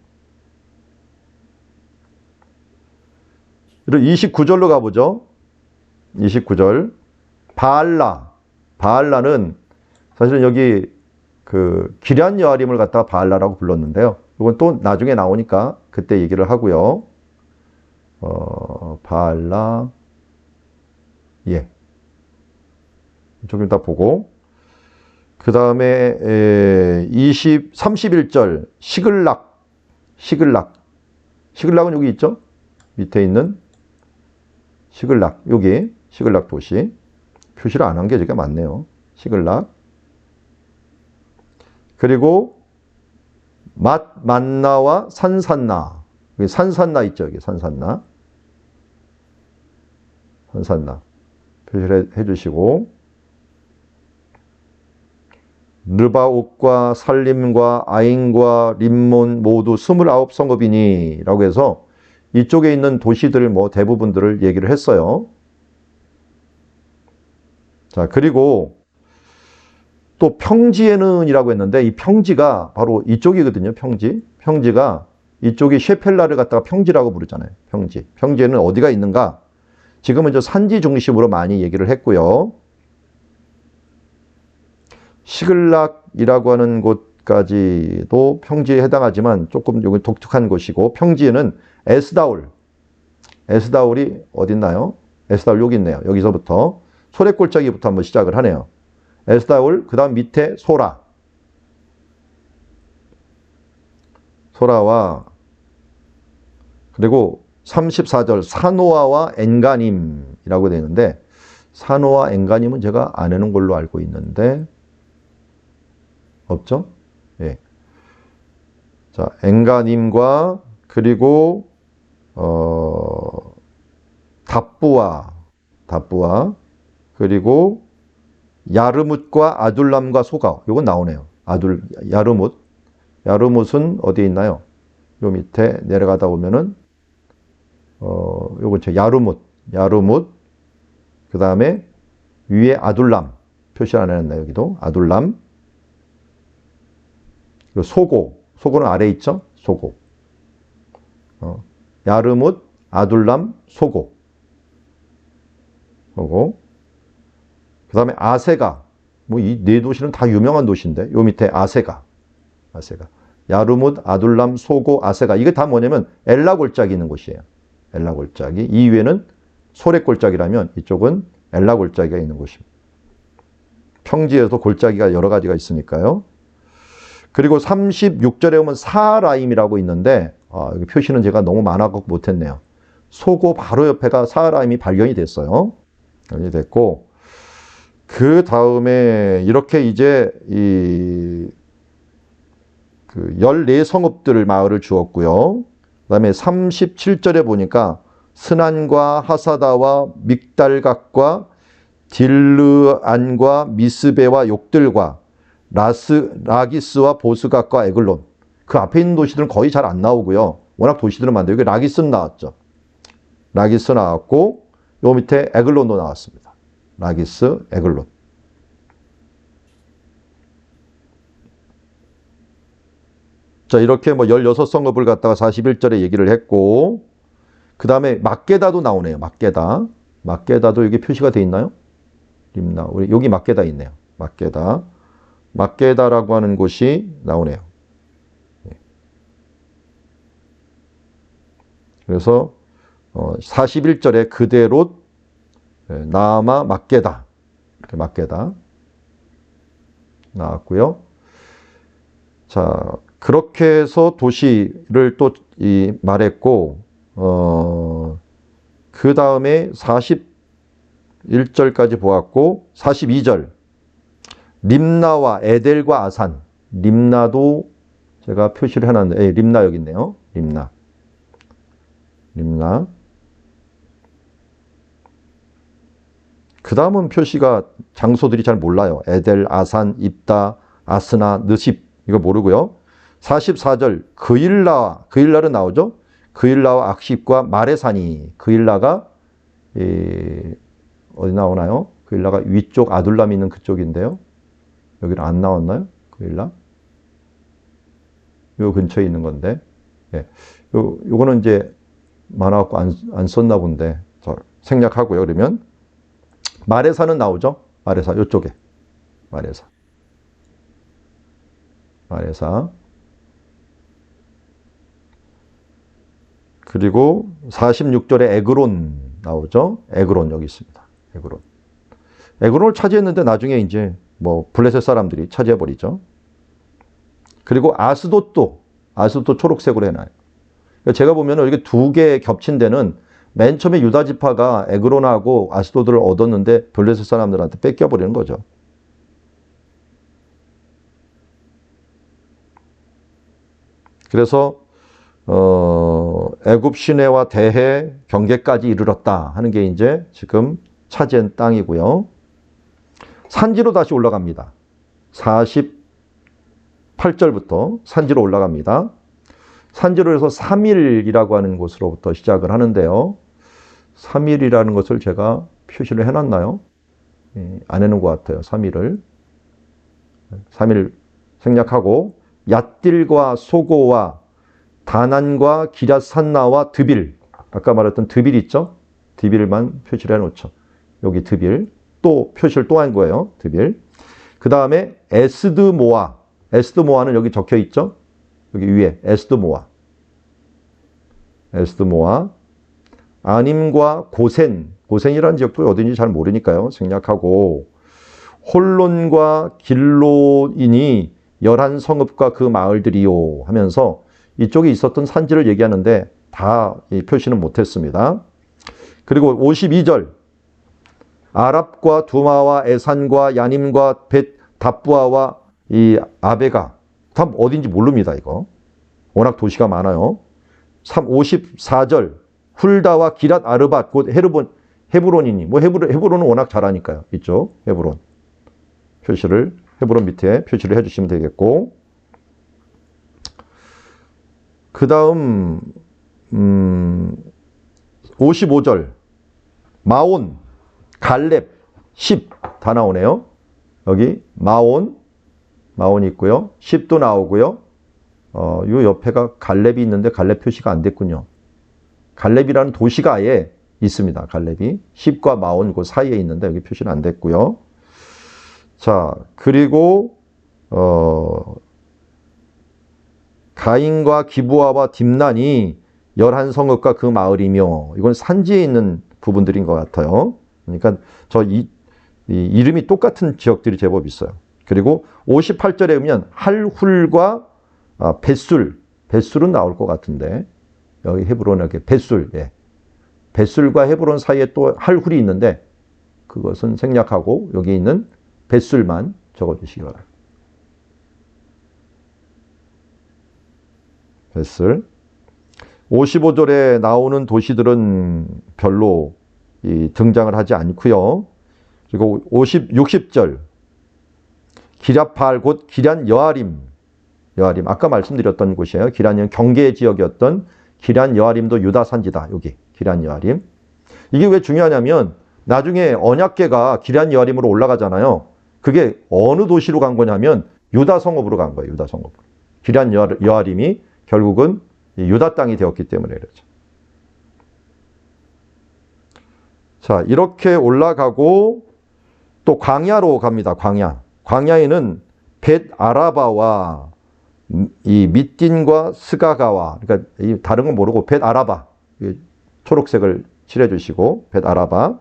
그리고 29절로 가보죠. 29절 바알라는 사실은 여기 그 기럇 여아림을 갖다가 바알라라고 불렀는데요. 이건 또 나중에 나오니까 그때 얘기를 하고요. 바알라, 좀 이따 보고, 그 다음에 31절 시글락은 여기 있죠? 밑에 있는 여기 시글락 도시 표시를 안 한 게 되게 많네요. 시글락. 그리고 만나와 산산나. 여기 산산나 있죠? 여기 산산나 표시를 해주시고, 르바옥과 살림과 아인과 림몬 모두 29성읍이니 라고 해서 이쪽에 있는 도시들 대부분들을 얘기를 했어요. 자, 그리고 또 평지에는 이라고 했는데, 이 평지가 바로 이쪽이거든요. 평지가 이쪽이 셰펠라를 갖다가 평지라고 부르잖아요. 평지에는 어디가 있는가? 지금은 저 산지 중심으로 많이 얘기를 했고요. 시글락이라고 하는 곳까지도 평지에 해당하지만 조금 여기 독특한 곳이고, 평지에는 에스다울이 어디 있나요? 에스다울 여기 있네요. 여기서부터 소래골짜기부터 한번 시작을 하네요. 에스다울, 그 다음 밑에 소라와, 그리고 34절 사노아와 엔가님이라고 되어 있는데, 사노아 엔가님은 제가 안 해놓은 걸로 알고 있는데 없죠? 예. 자, 엔가님과 그리고 답부와 그리고 야르뭇과 아둘람과 소가, 요건 나오네요. 야르뭇은 어디에 있나요? 요 밑에 내려가다 보면은 요거 야르뭇 그 다음에 위에 아둘람 표시 안 해놨네, 여기도. 아둘람. 그리고 소고. 소고는 아래 있죠? 소고. 야르뭇, 아둘람, 소고. 소고. 그 다음에 아세가. 뭐 이 네 도시는 다 유명한 도시인데, 요 밑에 아세가. 아세가. 야르뭇, 아둘람, 소고, 아세가. 이게 다 뭐냐면 엘라 골짜기 있는 곳이에요. 엘라 골짜기. 이 위에는 소렉 골짜기라면 이쪽은 엘라 골짜기가 있는 곳입니다. 평지에도 골짜기가 여러 가지가 있으니까요. 그리고 36절에 보면 사라임이라고 있는데, 여기 표시는 제가 너무 많아서 못했네요. 소고 바로 옆에가 사라임이 발견이 됐어요. 발견이 됐고, 그 다음에 이렇게 이제 그 14성읍들 마을을 주었고요. 그 다음에 37절에 보니까 스난과 하사다와 믹달각과 딜르안과 미스베와 욕들과 라기스와 보스각과 에글론. 그 앞에 있는 도시들은 거의 잘 안 나오고요. 워낙 도시들은 많은데 여기 라기스는 나왔죠. 라기스 나왔고 요 밑에 에글론도 나왔습니다. 라기스, 에글론. 자, 이렇게 뭐 16성읍을 갖다가 41절에 얘기를 했고, 그 다음에 막게다도 나오네요. 막게다. 막게다도 여기 표시가 돼 있나요? 림나. 우리 여기 막게다 있네요. 막게다. 막게다라고 하는 곳이 나오네요. 그래서 41절에 그대로 나아마 막게다. 이렇게 막게다 나왔고요. 자, 그렇게 해서 도시를 또 말했고, 그 다음에 41절까지 보았고, 42절. 림나와 에델과 아산. 림나도 제가 표시를 해놨는데, 림나 여기 있네요. 림나. 림나. 그 다음은 표시가 장소들이 잘 몰라요. 에델, 아산, 입다, 아스나, 느십. 이거 모르고요. 44절. 그일라는 나오죠? 그일라와 악십과 마레산이. 그일라가 어디 나오나요? 그일라가 위쪽 아둘람 있는 그쪽인데요. 여기는 안 나왔나요? 그일라? 요 근처에 있는 건데. 예. 요거는 이제 많아갖고 안 썼나 본데. 생략하고요. 그러면 마레사는 나오죠? 마레사, 요쪽에. 마레사. 그리고 46절에 에그론 나오죠? 에그론 여기 있습니다. 에그론을 차지했는데 나중에 이제 뭐 블레셋 사람들이 차지해버리죠. 그리고 아스돗도 초록색으로 해놔요. 그러니까 제가 보면 이렇게 두 개 겹친 데는 맨 처음에 유다 지파가 에그론하고 아스돗을 얻었는데 블레셋 사람들한테 뺏겨버리는 거죠. 그래서 애굽 시내와 대해 경계까지 이르렀다 하는 게 이제 지금 차지한 땅이고요. 산지로 다시 올라갑니다. 48절부터 산지로 올라갑니다. 산지로 해서 3일이라고 하는 곳으로부터 시작을 하는데요. 3일이라는 것을 제가 표시를 해놨나요? 안 해놓은 것 같아요. 3일을. 3일 생략하고 얏딜과 소고와 다난과 기럇산나와 드빌. 아까 말했던 드빌 있죠? 드빌만 표시를 해놓죠. 여기 드빌. 또 표시를 또 한 거예요. 드빌. 그 다음에 에스드모아. 에스드모아는 여기 적혀 있죠? 여기 위에 에스드모아. 아님과 고센. 고센이라는 지역도 어딘지 잘 모르니까요. 생략하고 홀론과 길론이니 11성읍과 그 마을들이요 하면서 이쪽에 있었던 산지를 얘기하는데 다 표시는 못했습니다. 그리고 52절 아랍과 두마와 에산과 야님과 벳답부아와 이 아베가 다 어딘지 모릅니다. 이거 워낙 도시가 많아요. 54절 훌다와 기랏 아르밧 곧 헤브론이니 뭐 헤브론은 워낙 잘하니까요. 이쪽 헤브론 표시를 헤브론 밑에 표시를 해주시면 되겠고, 그 다음 55절 마온, 갈렙, 10 다 나오네요. 여기 마온이 있고요. 10도 나오고요. 요 옆에가 갈렙이 있는데 갈렙 표시가 안 됐군요. 갈렙이라는 도시가 아예 있습니다. 갈렙이 10과 마온 그 사이에 있는데 여기 표시는 안 됐고요. 자, 그리고 가인과 기브아와 딥난이 11성읍과 그 마을이며, 이건 산지에 있는 부분들인 것 같아요. 그러니까 이 이름이 똑같은 지역들이 제법 있어요. 그리고 58절에 보면 할훌과 벳술은 나올 것 같은데, 여기 헤브론에 이렇게 벳술, 예. 벳술과 헤브론 사이에 또 할훌이 있는데 그것은 생략하고 여기 있는 벳술만 적어주시기 바랍니다. 벳술. 55절에 나오는 도시들은 별로 등장을 하지 않고요. 그리고 60절 기랴팔 곧 기럇 여아림. 아까 말씀드렸던 곳이에요. 기럇은 경계 지역이었던 기럇 여아림도 유다 산지다. 여기 기럇 여아림. 이게 왜 중요하냐면 나중에 언약궤가 기럇 여아림으로 올라가잖아요. 그게 어느 도시로 간 거냐면 유다 성읍으로 간 거예요. 유다 성읍. 기럇 여아림이 결국은 유다 땅이 되었기 때문에 그렇죠. 자, 이렇게 올라가고 또 광야로 갑니다. 광야에는 벳 아라바와 이 밑딘과 스가가와, 그러니까 다른 건 모르고 벳 아라바, 초록색을 칠해 주시고 벳 아라바.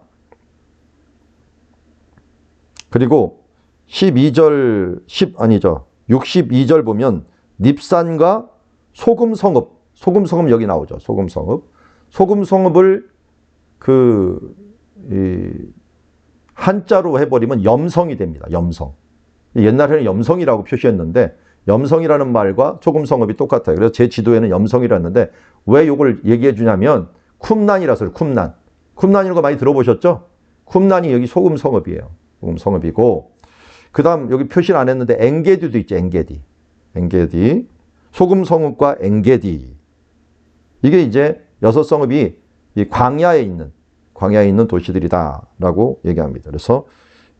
그리고 62절 보면 닙산과 소금성읍 여기 나오죠. 소금성읍을 한자로 해버리면 염성이 됩니다. 염성. 옛날에는 염성이라고 표시했는데 염성이라는 말과 소금성읍이 똑같아요. 그래서 제 지도에는 염성이라 했는데 왜 이걸 얘기해 주냐면 쿰난이라서 쿰난. 쿰난이라는 거 많이 들어보셨죠? 쿰난이 여기 소금성읍이에요. 소금성읍이고, 그 다음 여기 표시를 안 했는데 엔게디도 있죠. 엔게디. 소금성읍과 엔게디. 이게 이제 6성읍이 이 광야에 있는 도시들이다라고 얘기합니다. 그래서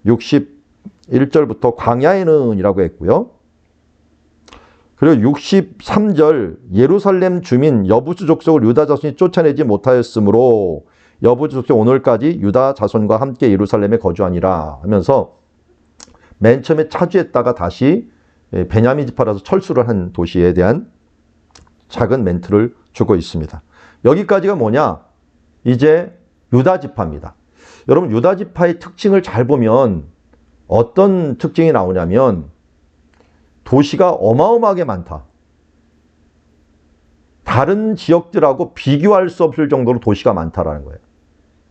61절부터 광야에는 이라고 했고요. 그리고 63절 예루살렘 주민 여부수 족속을 유다 자손이 쫓아내지 못하였으므로 여부수 족속 오늘까지 유다 자손과 함께 예루살렘에 거주하니라 하면서 맨 처음에 차지했다가 다시 베냐민 지파라서 철수를 한 도시에 대한 작은 멘트를 주고 있습니다. 여기까지가 뭐냐? 이제 유다 지파입니다. 여러분, 유다 지파의 특징을 잘 보면 어떤 특징이 나오냐면 도시가 어마어마하게 많다. 다른 지역들하고 비교할 수 없을 정도로 도시가 많다라는 거예요.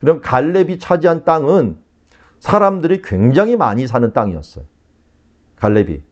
그럼 갈렙이 차지한 땅은 사람들이 굉장히 많이 사는 땅이었어요. 갈렙이.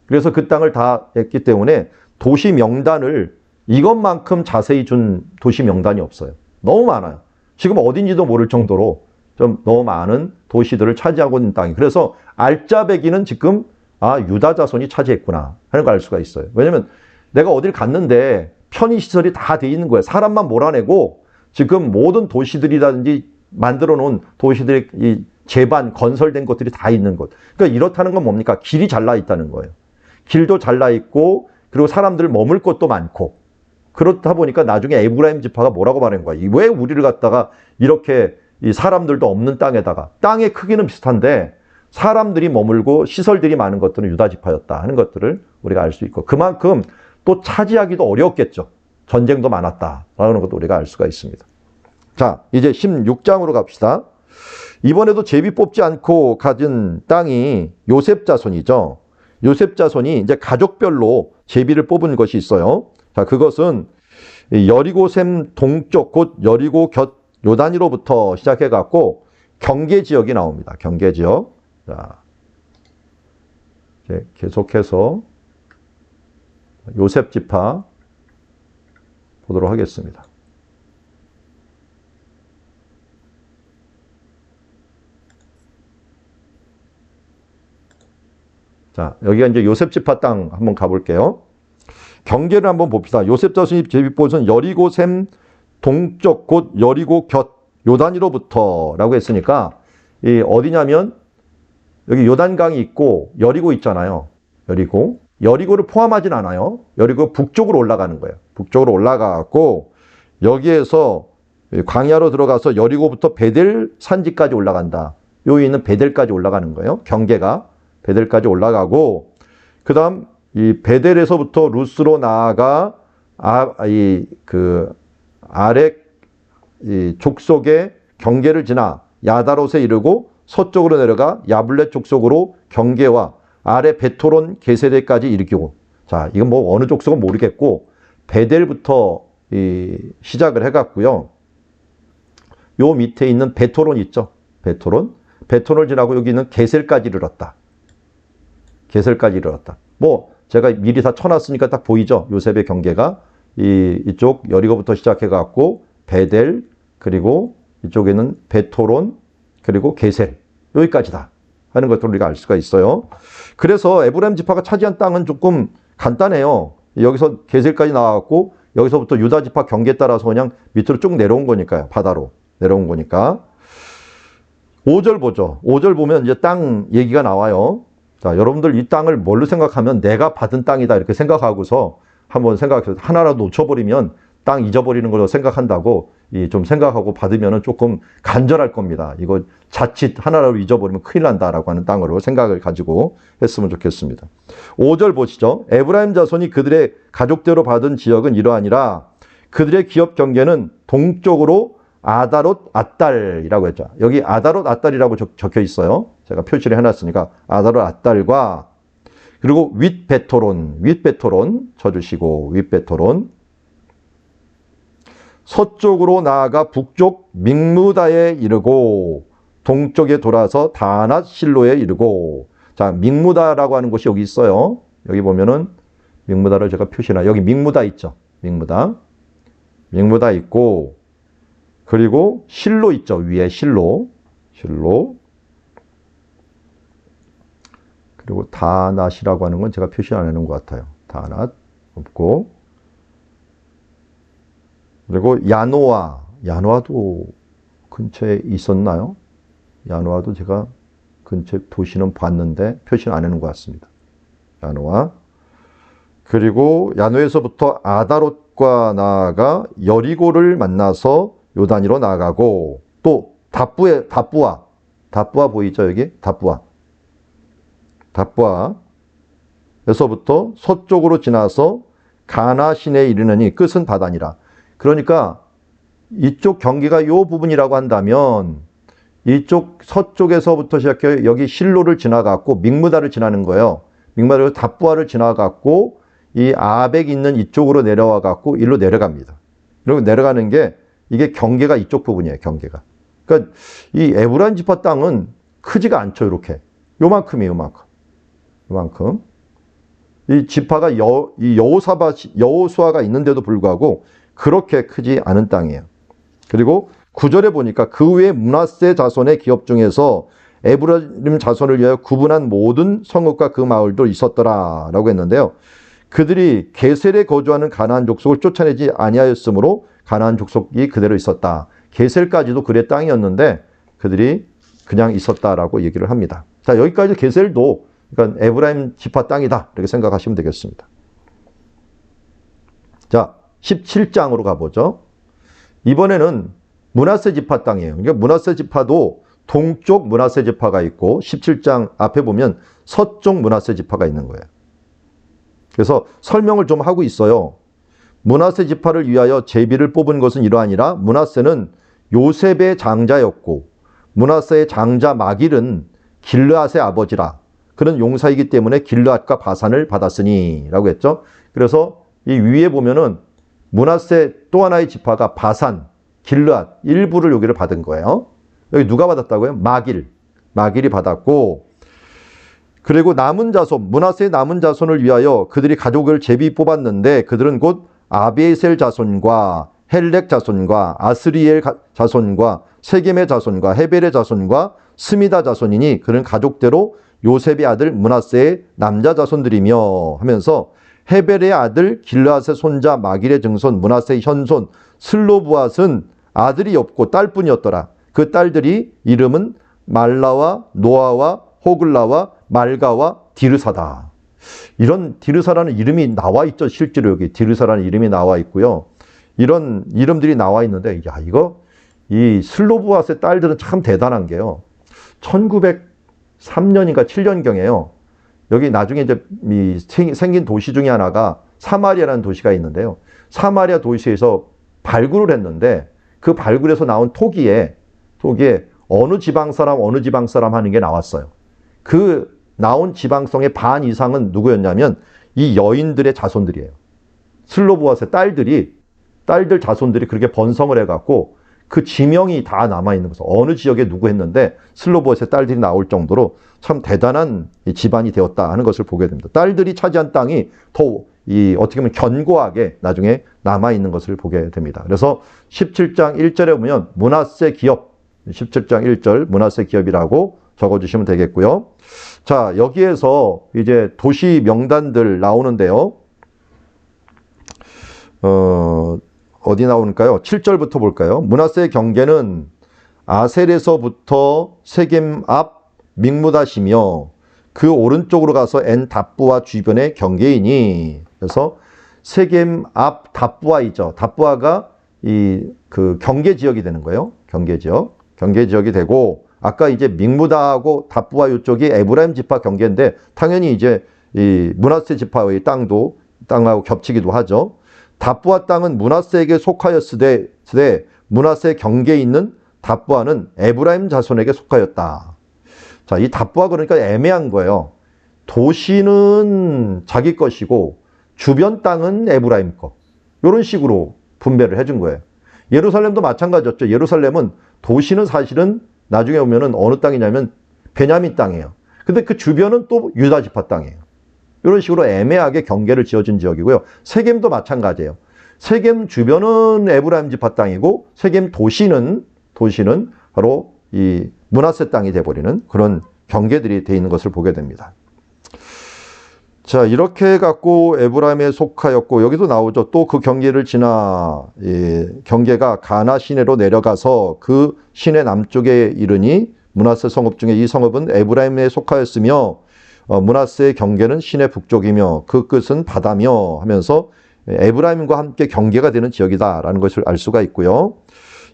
그래서 그 땅을 다 했기 때문에 도시 명단을 이것만큼 자세히 준 도시 명단이 없어요. 너무 많아요. 지금 어딘지도 모를 정도로 좀 너무 많은 도시들을 차지하고 있는 땅이. 그래서 알짜배기는 지금 유다 자손이 차지했구나 하는 걸 알 수가 있어요. 왜냐면 내가 어딜 갔는데 편의시설이 다 돼 있는 거예요. 사람만 몰아내고 지금 모든 도시들이라든지 만들어 놓은 도시들의 이 제반, 건설된 것들이 다 있는 것. 그러니까 이렇다는 건 뭡니까? 길이 잘나 있다는 거예요. 길도 잘나 있고, 그리고 사람들 머물 곳도 많고. 그렇다 보니까 나중에 에브라임 지파가 뭐라고 말한 거야? 왜 우리를 갖다가 이렇게 이 사람들도 없는 땅에다가, 땅의 크기는 비슷한데 사람들이 머물고 시설들이 많은 것들은 유다 지파였다 하는 것들을 우리가 알 수 있고, 그만큼 또 차지하기도 어려웠겠죠. 전쟁도 많았다라는 것도 우리가 알 수가 있습니다. 자, 이제 16장으로 갑시다. 이번에도 제비 뽑지 않고 가진 땅이 요셉 자손이죠. 요셉 자손이 이제 가족별로 제비를 뽑은 것이 있어요. 자, 그것은 여리고샘 동쪽 곧 여리고 곁 요단위로부터 시작해 갖고 경계 지역이 나옵니다. 경계 지역. 자, 이제 계속해서 요셉 지파 보도록 하겠습니다. 자, 여기가 이제 요셉 지파 땅 한번 가볼게요. 경계를 한번 봅시다. 요셉 자손이 제비뽑은 여리고샘 동쪽 곧 여리고 곁 요단위로부터라고 했으니까 이 어디냐면 여기 요단강이 있고 여리고 있잖아요. 여리고를 포함하진 않아요. 여리고 북쪽으로 올라가는 거예요. 북쪽으로 올라가고 여기에서 광야로 들어가서 여리고부터 베델 산지까지 올라간다. 여기 있는 베델까지 올라가는 거예요. 경계가 베델까지 올라가고 그다음 이 베델에서부터 루스로 나아가 아렉 족속의 경계를 지나 야다롯에 이르고 서쪽으로 내려가 야블렛 족속으로 경계와 아래 베토론 게세레까지 이르기고. 자, 이건 뭐 어느 족속은 모르겠고 베델부터 시작을 해갔고요. 요 밑에 있는 베토론 있죠. 베토론을 지나고 여기 있는 게셀까지 이르렀다. 뭐 제가 미리 다 쳐놨으니까 딱 보이죠. 요셉의 경계가 이쪽 여리고부터 시작해갖고 베델 그리고 이쪽에는 베토론 그리고 게셀 여기까지다 하는 것들을 우리가 알 수가 있어요. 그래서 에브라임 지파가 차지한 땅은 조금 간단해요. 여기서 게셀까지 나와갖고 여기서부터 유다 지파 경계에 따라서 그냥 밑으로 쭉 내려온 거니까요. 바다로 내려온 거니까. 5절 보죠. 5절 보면 이제 땅 얘기가 나와요. 자, 여러분들 이 땅을 뭘로 생각하면 내가 받은 땅이다 이렇게 생각하고서 한번 생각해서 하나라도 놓쳐버리면 땅 잊어버리는 걸로 생각한다고 좀 생각하고 받으면 조금 간절할 겁니다. 이거 자칫 하나라도 잊어버리면 큰일 난다라고 하는 땅으로 생각을 가지고 했으면 좋겠습니다. 5절 보시죠. 에브라임 자손이 그들의 가족대로 받은 지역은 이러하니라. 그들의 기업 경계는 동쪽으로 아다롯 아달이라고 했죠. 여기 아다롯 아달이라고 적혀 있어요. 제가 표시를 해놨으니까 아다롯 아달과 그리고 윗베토론 쳐주시고 윗베토론 서쪽으로 나아가 북쪽 믹무다에 이르고 동쪽에 돌아서 다낫 실로에 이르고. 자, 믹무다라고 하는 곳이 여기 있어요. 여기 보면은 믹무다를 제가 표시나 여기 믹무다 있죠. 믹무다 있고 그리고 실로 있죠. 위에 실로 그리고 다낫이라고 하는 건 제가 표시 안 해놓은 것 같아요. 다낫 없고 그리고 야노아도 근처에 있었나요? 야노아도 제가 근처 도시는 봤는데 표시는 안 해놓은 것 같습니다. 야노아 그리고 야노에서부터 아다롯과 나아가 여리고를 만나서 요단위로 나아가고 또 답부아 보이죠? 여기 답부아에서부터 서쪽으로 지나서 가나신에 이르느니 끝은 바다니라. 그러니까 이쪽 경계가 요 부분이라고 한다면 이쪽 서쪽에서부터 시작해 여기 실로를 지나갔고 믹무다를 지나는 거예요. 믹무다를 답부아를 지나갔고 이 아벡 있는 이쪽으로 내려와 갖고 일로 내려갑니다. 그리고 내려가는 게 이게 경계가 이쪽 부분이에요. 경계가. 그러니까 이 에브라임 지파 땅은 크지가 않죠. 이렇게 요만큼이에요. 요만큼. 이 지파가 여호수아가 있는데도 불구하고 그렇게 크지 않은 땅이에요. 그리고 9절에 보니까 그 외 므낫세 자손의 기업 중에서 에브라임 자손을 위하여 구분한 모든 성읍과 그 마을도 있었더라라고 했는데요. 그들이 게셀에 거주하는 가나안 족속을 쫓아내지 아니하였으므로 가나안 족속이 그대로 있었다. 게셀까지도 그의 땅이었는데 그들이 그냥 있었다라고 얘기를 합니다. 자, 여기까지 게셀도 그러니까 에브라임 지파 땅이다 이렇게 생각하시면 되겠습니다. 자, 17장으로 가보죠. 이번에는 므낫세 지파 땅이에요. 그러니까 므낫세 지파도 동쪽 므낫세 지파가 있고 17장 앞에 보면 서쪽 므낫세 지파가 있는 거예요. 그래서 설명을 좀 하고 있어요. 므낫세 지파를 위하여 제비를 뽑은 것은 이러하니라. 므낫세는 요셉의 장자였고 므낫세의 장자 마길은 길르앗의 아버지라. 그는 용사이기 때문에 길르앗과 바산을 받았으니 라고 했죠. 그래서 이 위에 보면은 므낫세 또 하나의 지파가 바산, 길르앗 일부를 여기를 받은 거예요. 여기 누가 받았다고요? 마길이 받았고 그리고 남은 자손, 므낫세의 남은 자손을 위하여 그들이 가족을 제비 뽑았는데 그들은 곧 아비에셀 자손과 헬렉 자손과 아스리엘 자손과 세겜의 자손과 헤벨의 자손과 스미다 자손이니 그는 가족대로 요셉의 아들 므낫세의 남자 자손들이며 하면서 헤벨의 아들 길르앗의 손자 마길의 증손 므낫세의 현손 슬로브앗은 아들이 없고 딸뿐이었더라. 그 딸들이 이름은 말라와 노아와 호글라와 말가와 디르사다. 이런 디르사라는 이름이 나와 있죠. 실제로 여기 디르사라는 이름이 나와 있고요. 이런 이름들이 나와 있는데, 야, 이 슬로보아스의 딸들은 참 대단한 게요. 1903년인가 7년경에요. 여기 나중에 이제 생긴 도시 중에 하나가 사마리아라는 도시가 있는데요. 사마리아 도시에서 발굴을 했는데 그 발굴에서 나온 토기에 어느 지방 사람 하는 게 나왔어요. 그 나온 지방성의 반 이상은 누구였냐면 이 여인들의 자손들이에요. 슬로보아스의 딸들 자손들이 그렇게 번성을 해갖고 그 지명이 다 남아있는 거죠. 어느 지역에 누구 했는데 슬로보아스의 딸들이 나올 정도로 참 대단한 집안이 되었다 하는 것을 보게 됩니다. 딸들이 차지한 땅이 더 어떻게 보면 견고하게 나중에 남아있는 것을 보게 됩니다. 그래서 17장 1절에 보면 므낫세 기업, 17장 1절 므낫세 기업이라고 적어주시면 되겠고요. 자, 여기에서 이제 도시 명단들 나오는데요. 어디 나오는가요? 7절부터 볼까요? 므낫세의 경계는 아셀에서부터 세겜 앞 믹무다시며 그 오른쪽으로 가서 엔 답부와 주변의 경계이니. 그래서 세겜 앞 답부아이죠. 답부아가 그 경계 지역이 되는 거예요. 경계 지역이 되고, 아까 이제 믹무다하고 답부아 이쪽이 에브라임 지파 경계인데 당연히 이제 이 므낫세 지파의 땅하고 겹치기도 하죠. 답부아 땅은 므낫세에게 속하였으되 므낫세 경계에 있는 답부아는 에브라임 자손에게 속하였다. 자, 이 답부아 그러니까 애매한 거예요. 도시는 자기 것이고 주변 땅은 에브라임 것. 이런 식으로 분배를 해준 거예요. 예루살렘도 마찬가지였죠. 예루살렘은 도시는 사실은 나중에 보면은 어느 땅이냐면 베냐민 땅이에요. 근데 그 주변은 또 유다 지파 땅이에요. 이런 식으로 애매하게 경계를 지어준 지역이고요. 세겜도 마찬가지예요. 세겜 주변은 에브라임 지파 땅이고 세겜 도시는 바로 이 므낫세 땅이 돼버리는 그런 경계들이 돼 있는 것을 보게 됩니다. 자, 이렇게 해갖고 에브라임에 속하였고, 여기도 나오죠. 또 그 경계를 지나 경계가 가나 시내로 내려가서 그 시내 남쪽에 이르니 므낫세 성읍 중에 이 성읍은 에브라임에 속하였으며 므낫세의 경계는 시내 북쪽이며 그 끝은 바다며 하면서 에브라임과 함께 경계가 되는 지역이다라는 것을 알 수가 있고요.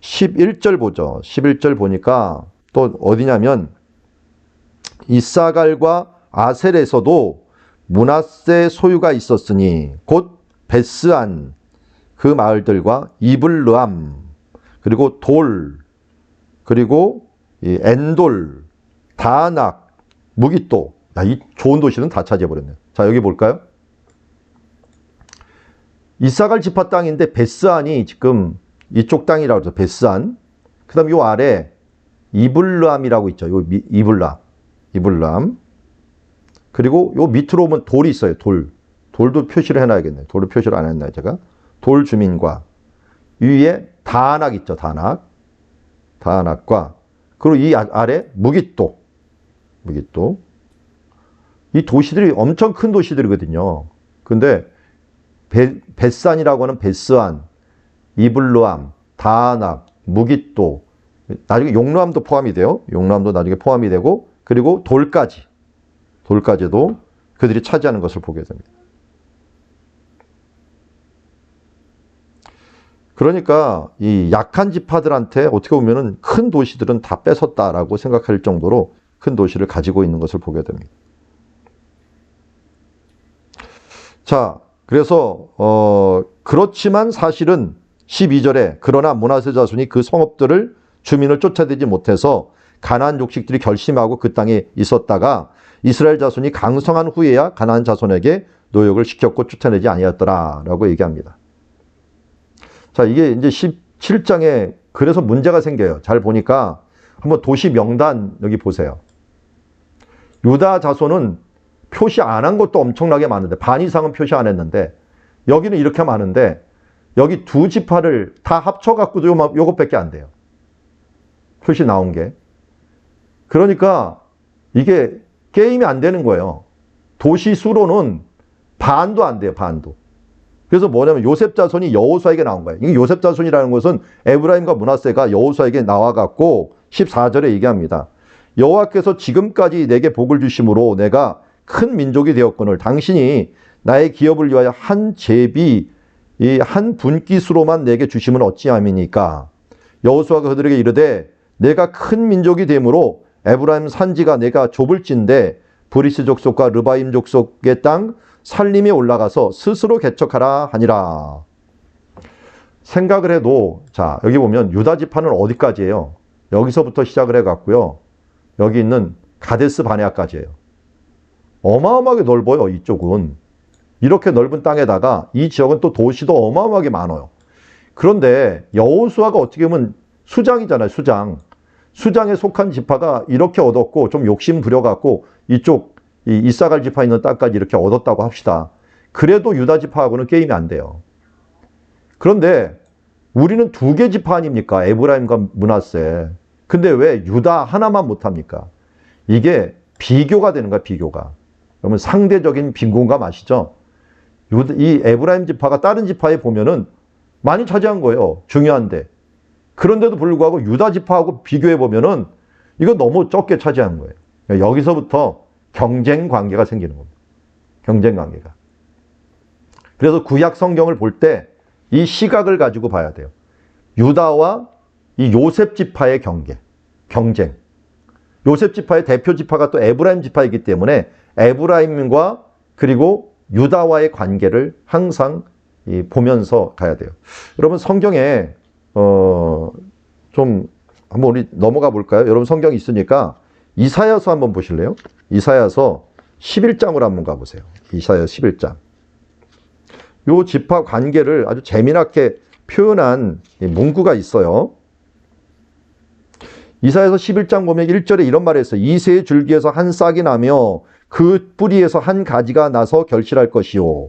11절 보죠. 11절 보니까 또 어디냐면 이사갈과 아셀에서도 므낫세 소유가 있었으니 곧 베스안 그 마을들과 이블르암 그리고 돌 그리고 이 엔돌 다낙 무기또. 이 좋은 도시는 다 차지해버렸네요. 자, 여기 볼까요? 이사갈 지파 땅인데 베스안이 지금 이쪽 땅이라고 그러죠. 베스안. 그 다음 요 아래 이블람이라고 있죠. 요 이블람. 그리고 요 밑으로 오면 돌이 있어요. 돌도 표시를 해놔야겠네요. 돌을 표시를 안 했나요, 제가? 돌 주민과 위에 다낙 있죠. 다낙과 그리고 이 아래 무기또. 이 도시들이 엄청 큰 도시들이거든요. 근데 베산이라고 하는 베스안, 이블루암, 다낙, 무기또, 나중에 용르암도 포함이 돼요. 용르암도 나중에 포함이 되고, 그리고 돌까지도 그들이 차지하는 것을 보게 됩니다. 그러니까 이 약한 지파들한테 어떻게 보면은 큰 도시들은 다 뺏었다라고 생각할 정도로 큰 도시를 가지고 있는 것을 보게 됩니다. 자, 그래서 그렇지만 사실은 12절에 그러나 므낫세 자손이 그 성읍들을 주민을 쫓아내지 못해서 가나안 족식들이 결심하고 그 땅에 있었다가 이스라엘 자손이 강성한 후에야 가나안 자손에게 노역을 시켰고 쫓아내지 아니었더라라고 얘기합니다. 자, 이게 이제 17장에 그래서 문제가 생겨요. 잘 보니까 한번 도시 명단 여기 보세요. 유다 자손은 표시 안 한 것도 엄청나게 많은데 반 이상은 표시 안 했는데 여기는 이렇게 많은데 여기 두 지파를 다 합쳐갖고도 요것밖에 안 돼요. 표시 나온 게. 그러니까 이게 게임이 안 되는 거예요. 도시 수로는 반도 안 돼요. 반도. 그래서 뭐냐면 요셉 자손이 여호수아에게 나온 거예요. 이 요셉 자손이라는 것은 에브라임과 므낫세가 여호수아에게 나와갖고 14절에 얘기합니다. 여호와께서 지금까지 내게 복을 주심으로 내가 큰 민족이 되었거늘 당신이 나의 기업을 위하여 한 제비 이 한 분깃으로만 내게 주심은 어찌함이니까. 여호수아가 그들에게 이르되 내가 큰 민족이 되므로 에브라임 산지가 내가 좁을진데 브리스 족속과 르바임 족속의 땅 살림에 올라가서 스스로 개척하라 하니라. 생각을 해도 자 여기 보면 유다 지파는 어디까지예요? 여기서부터 시작을 해갖고요. 여기 있는 가데스 바네아까지예요. 어마어마하게 넓어요. 이쪽은. 이렇게 넓은 땅에다가 이 지역은 또 도시도 어마어마하게 많아요. 그런데 여호수아가 어떻게 보면 수장이잖아요. 수장에 속한 지파가 이렇게 얻었고 좀 욕심 부려갖고 이쪽 이사갈 지파 있는 땅까지 이렇게 얻었다고 합시다. 그래도 유다 지파하고는 게임이 안 돼요. 그런데 우리는 두 개 지파 아닙니까? 에브라임과 므낫세. 근데 왜 유다 하나만 못합니까? 이게 비교가 되는 거야, 비교가. 그러면 상대적인 빈곤감 아시죠? 이 에브라임 지파가 다른 지파에 보면은 많이 차지한 거예요. 중요한데. 그런데도 불구하고 유다 지파하고 비교해 보면은 이거 너무 적게 차지한 거예요. 여기서부터 경쟁 관계가 생기는 겁니다. 경쟁 관계가. 그래서 구약 성경을 볼 때 이 시각을 가지고 봐야 돼요. 유다와 이 요셉 지파의 경쟁. 요셉 지파의 대표 지파가 또 에브라임 지파이기 때문에 에브라임과 그리고 유다와의 관계를 항상 보면서 가야 돼요. 여러분 성경에 좀 한번 우리 넘어가 볼까요? 여러분 성경이 있으니까 이사야서 한번 보실래요? 이사야서 11장으로 한번 가보세요. 이사야 11장. 요 지파 관계를 아주 재미나게 표현한 문구가 있어요. 이사야서 11장 보면 1절에 이런 말을 했어요. 이새의 줄기에서 한 싹이 나며 그 뿌리에서 한 가지가 나서 결실할 것이요.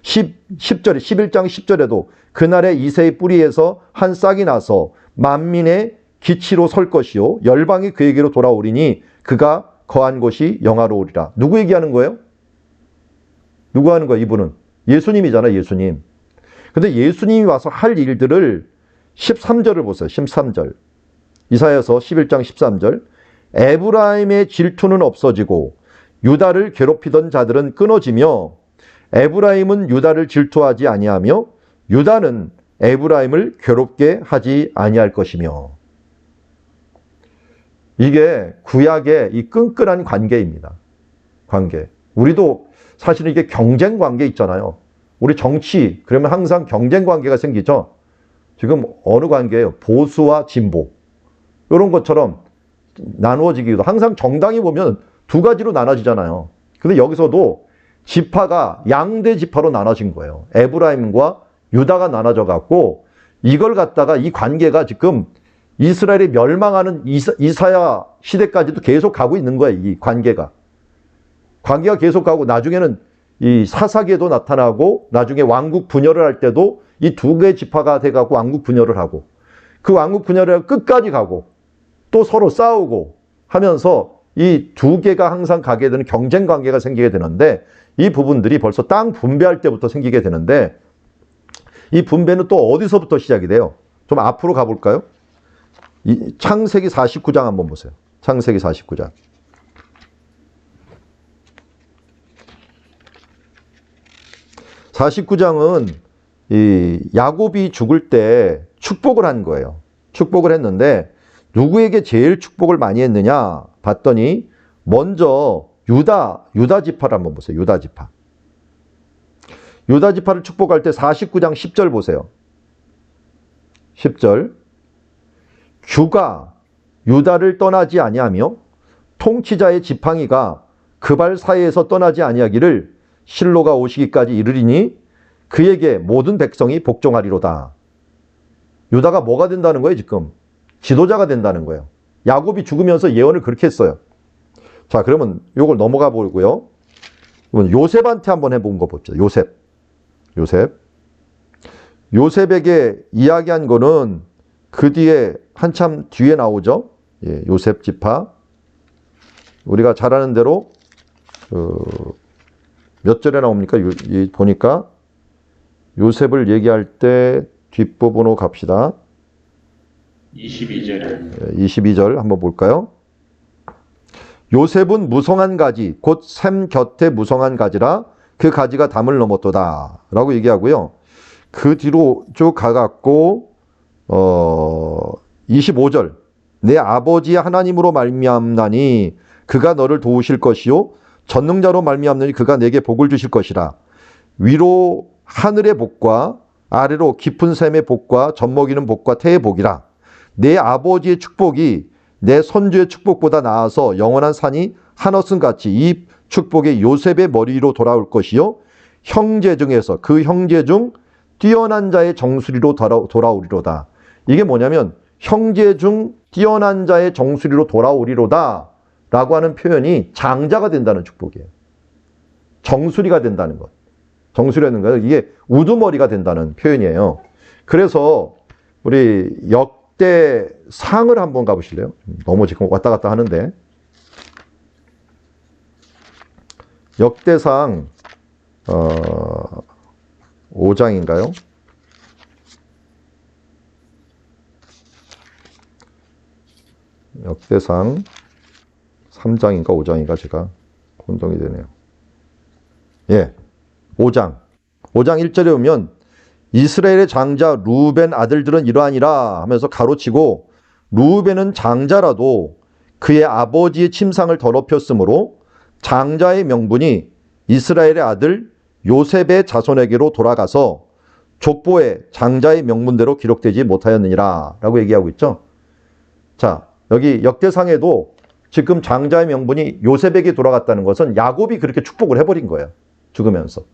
10절에 11장 10절에도 그날에 이새의 뿌리에서 한 싹이 나서 만민의 기치로 설 것이요. 열방이 그에게로 돌아오리니 그가 거한 곳이 영화로우리라. 누구 얘기하는 거예요? 누구 하는 거예요? 이분은 예수님이잖아요. 예수님. 근데 예수님이 와서 할 일들을 13절을 보세요. 13절. 이사야서 11장 13절. 에브라임의 질투는 없어지고 유다를 괴롭히던 자들은 끊어지며 에브라임은 유다를 질투하지 아니하며 유다는 에브라임을 괴롭게 하지 아니할 것이며. 이게 구약의 이 끈끈한 관계입니다. 관계. 우리도 사실은 이게 경쟁 관계 있잖아요. 우리 정치 그러면 항상 경쟁 관계가 생기죠. 지금 어느 관계예요? 보수와 진보. 이런 것처럼 나누어지기도 항상 정당이 보면 두 가지로 나눠지잖아요. 근데 여기서도 지파가 양대 지파로 나눠진 거예요. 에브라임과 유다가 나눠져 갖고 이걸 갖다가 이 관계가 지금 이스라엘이 멸망하는 이사야 시대까지도 계속 가고 있는 거예요. 이 관계가 계속 가고 나중에는 이 사사기에도 나타나고 나중에 왕국 분열을 할 때도 이 두 개의 지파가 돼갖고 왕국 분열을 하고 그 왕국 분열을 끝까지 가고 또 서로 싸우고 하면서 이 두 개가 항상 가게 되는 경쟁 관계가 생기게 되는데 이 부분들이 벌써 땅 분배할 때부터 생기게 되는데 이 분배는 또 어디서부터 시작이 돼요? 좀 앞으로 가볼까요? 창세기 49장 한번 보세요. 창세기 49장. (49장은) 이 야곱이 죽을 때 축복을 한 거예요. 축복을 했는데 누구에게 제일 축복을 많이 했느냐 봤더니 먼저 유다 지파를 한번 보세요. 유다 지파를 축복할 때 49장 10절 보세요. 10절. 규가 유다를 떠나지 아니하며 통치자의 지팡이가 그 발 사이에서 떠나지 아니하기를 실로가 오시기까지 이르리니 그에게 모든 백성이 복종하리로다. 유다가 뭐가 된다는 거예요? 지금 지도자가 된다는 거예요. 야곱이 죽으면서 예언을 그렇게 했어요. 자, 그러면 이걸 넘어가 보고요. 요셉한테 한번 해본 거 봅시다. 요셉에게 이야기한 거는 그 뒤에 한참 뒤에 나오죠. 예, 요셉 지파. 우리가 잘 아는 대로 몇 절에 나옵니까? 보니까 요셉을 얘기할 때 뒷부분으로 갑시다. 22절. 22절 한번 볼까요? 요셉은 무성한 가지 곧 샘 곁에 무성한 가지라 그 가지가 담을 넘었도다 라고 얘기하고요. 그 뒤로 쭉 가갖고 25절 내 아버지 하나님으로 말미암나니 그가 너를 도우실 것이요 전능자로 말미암나니 그가 내게 복을 주실 것이라. 위로 하늘의 복과 아래로 깊은 샘의 복과 젖먹이는 복과 태의 복이라. 내 아버지의 축복이 내 선주의 축복보다 나아서 영원한 산이 한없음 같이 이 축복이 요셉의 머리 위로 돌아올 것이요 형제 중에서 그 형제 중 뛰어난 자의 정수리로 돌아오리로다. 이게 뭐냐면 형제 중 뛰어난 자의 정수리로 돌아오리로다 라고 하는 표현이 장자가 된다는 축복이에요. 정수리가 된다는 것. 정수리라는 것은 이게 우두머리가 된다는 표현이에요. 그래서 우리 역대상을 한번 가보실래요? 너무 지금 왔다 갔다 하는데. 역대상 5장인가요? 역대상 3장인가 5장인가 제가 혼동이 되네요. 예, 5장 1절에 보면 이스라엘의 장자 루벤 아들들은 이러하니라 하면서 가로치고 루벤은 장자라도 그의 아버지의 침상을 더럽혔으므로 장자의 명분이 이스라엘의 아들 요셉의 자손에게로 돌아가서 족보에 장자의 명문대로 기록되지 못하였느니라 라고 얘기하고 있죠. 자, 여기 역대상에도 지금 장자의 명분이 요셉에게 돌아갔다는 것은 야곱이 그렇게 축복을 해버린 거예요. 죽으면서.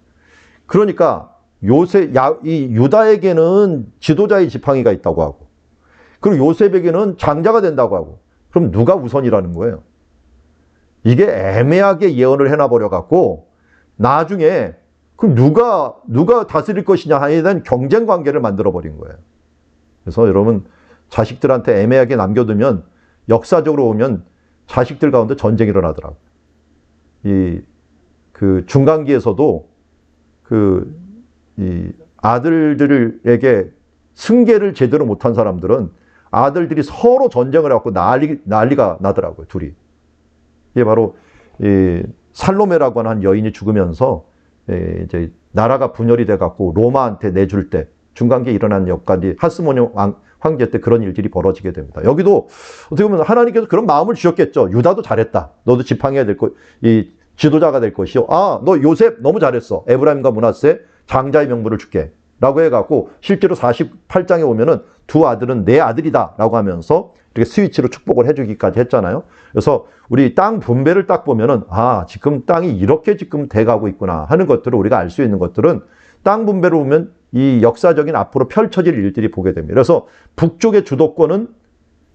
그러니까 이 유다에게는 지도자의 지팡이가 있다고 하고 그리고 요셉에게는 장자가 된다고 하고 그럼 누가 우선이라는 거예요? 이게 애매하게 예언을 해놔버려 갖고 나중에 그럼 누가 다스릴 것이냐에 대한 경쟁 관계를 만들어 버린 거예요. 그래서 여러분 자식들한테 애매하게 남겨두면 역사적으로 보면 자식들 가운데 전쟁이 일어나더라고요. 그 중간기에서도 이 아들들에게 승계를 제대로 못한 사람들은 아들들이 서로 전쟁을 해갖고 난리가 나더라고요, 둘이. 이게 바로 이 살로메라고 하는 한 여인이 죽으면서 이제 나라가 분열이 돼갖고 로마한테 내줄 때 중간기에 일어난 역까지 하스모니 황제 때 그런 일들이 벌어지게 됩니다. 여기도 어떻게 보면 하나님께서 그런 마음을 주셨겠죠. 유다도 잘했다. 너도 지팡이가 될 이 지도자가 될 것이요. 아, 너 요셉 너무 잘했어. 에브라임과 므낫세 장자의 명분을 줄게. 라고 해갖고 실제로 48장에 오면은 두 아들은 내 아들이다. 라고 하면서 이렇게 스위치로 축복을 해주기까지 했잖아요. 그래서 우리 땅 분배를 딱 보면은 아, 지금 땅이 이렇게 지금 돼가고 있구나 하는 것들을 우리가 알 수 있는 것들은 땅 분배로 보면 이 역사적인 앞으로 펼쳐질 일들이 보게 됩니다. 그래서 북쪽의 주도권은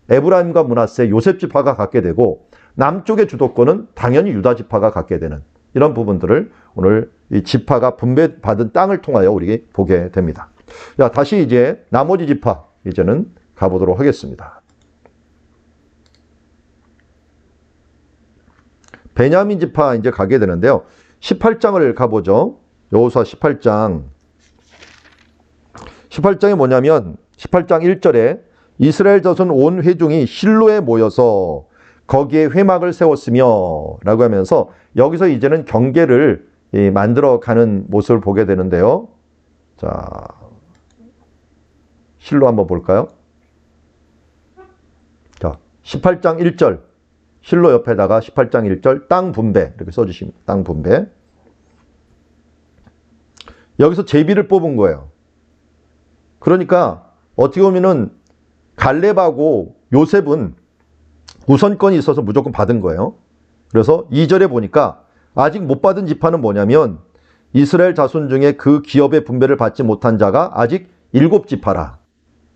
에브라임과 므낫세 요셉 지파가 갖게 되고 남쪽의 주도권은 당연히 유다 지파가 갖게 되는 이런 부분들을 오늘 이 지파가 분배받은 땅을 통하여 우리가 보게 됩니다. 자, 다시 이제 나머지 지파 이제는 가보도록 하겠습니다. 베냐민 지파 이제 가게 되는데요. 18장을 가보죠. 여호수아 18장. 18장이 뭐냐면 18장 1절에 이스라엘 자손 온 회중이 실로에 모여서 거기에 회막을 세웠으며 라고 하면서 여기서 이제는 경계를 만들어가는 모습을 보게 되는데요. 자, 실로 한번 볼까요? 자, 18장 1절 실로 옆에다가 18장 1절 땅 분배 이렇게 써주십니다. 땅 분배. 여기서 제비를 뽑은 거예요. 그러니까 어떻게 보면은 갈렙하고 요셉은 우선권이 있어서 무조건 받은 거예요. 그래서 2절에 보니까 아직 못 받은 지파는 뭐냐면 이스라엘 자손 중에 그 기업의 분배를 받지 못한 자가 아직 7지파라.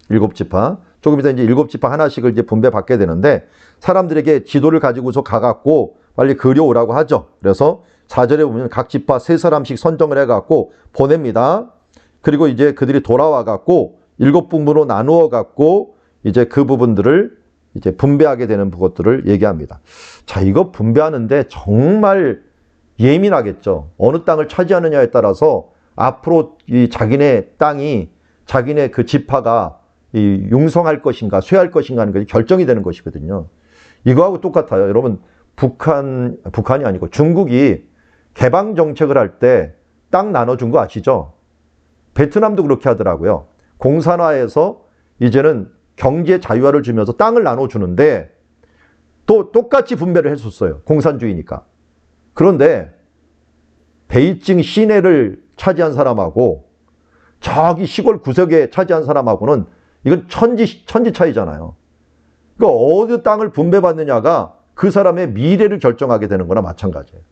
7지파. 조금 이따 이제 7지파 하나씩을 이제 분배받게 되는데 사람들에게 지도를 가지고서 가갖고 빨리 그려오라고 하죠. 그래서 4절에 보면 각 지파 3사람씩 선정을 해갖고 보냅니다. 그리고 이제 그들이 돌아와갖고 7부분으로 나누어갖고 이제 그 부분들을 이제 분배하게 되는 것들을 얘기합니다. 자, 이거 분배하는데 정말 예민하겠죠. 어느 땅을 차지하느냐에 따라서 앞으로 이 자기네 땅이 자기네 그 지파가 이 융성할 것인가 쇠할 것인가 하는 것이 결정이 되는 것이거든요. 이거하고 똑같아요. 여러분 북한이 아니고 중국이 개방 정책을 할 때 땅 나눠준 거 아시죠? 베트남도 그렇게 하더라고요. 공산화해서 이제는 경제 자유화를 주면서 땅을 나눠주는데 또 똑같이 분배를 했었어요. 공산주의니까. 그런데 베이징 시내를 차지한 사람하고 저기 시골 구석에 차지한 사람하고는 이건 천지 차이잖아요. 그러니까 어디 땅을 분배받느냐가 그 사람의 미래를 결정하게 되는 거나 마찬가지예요.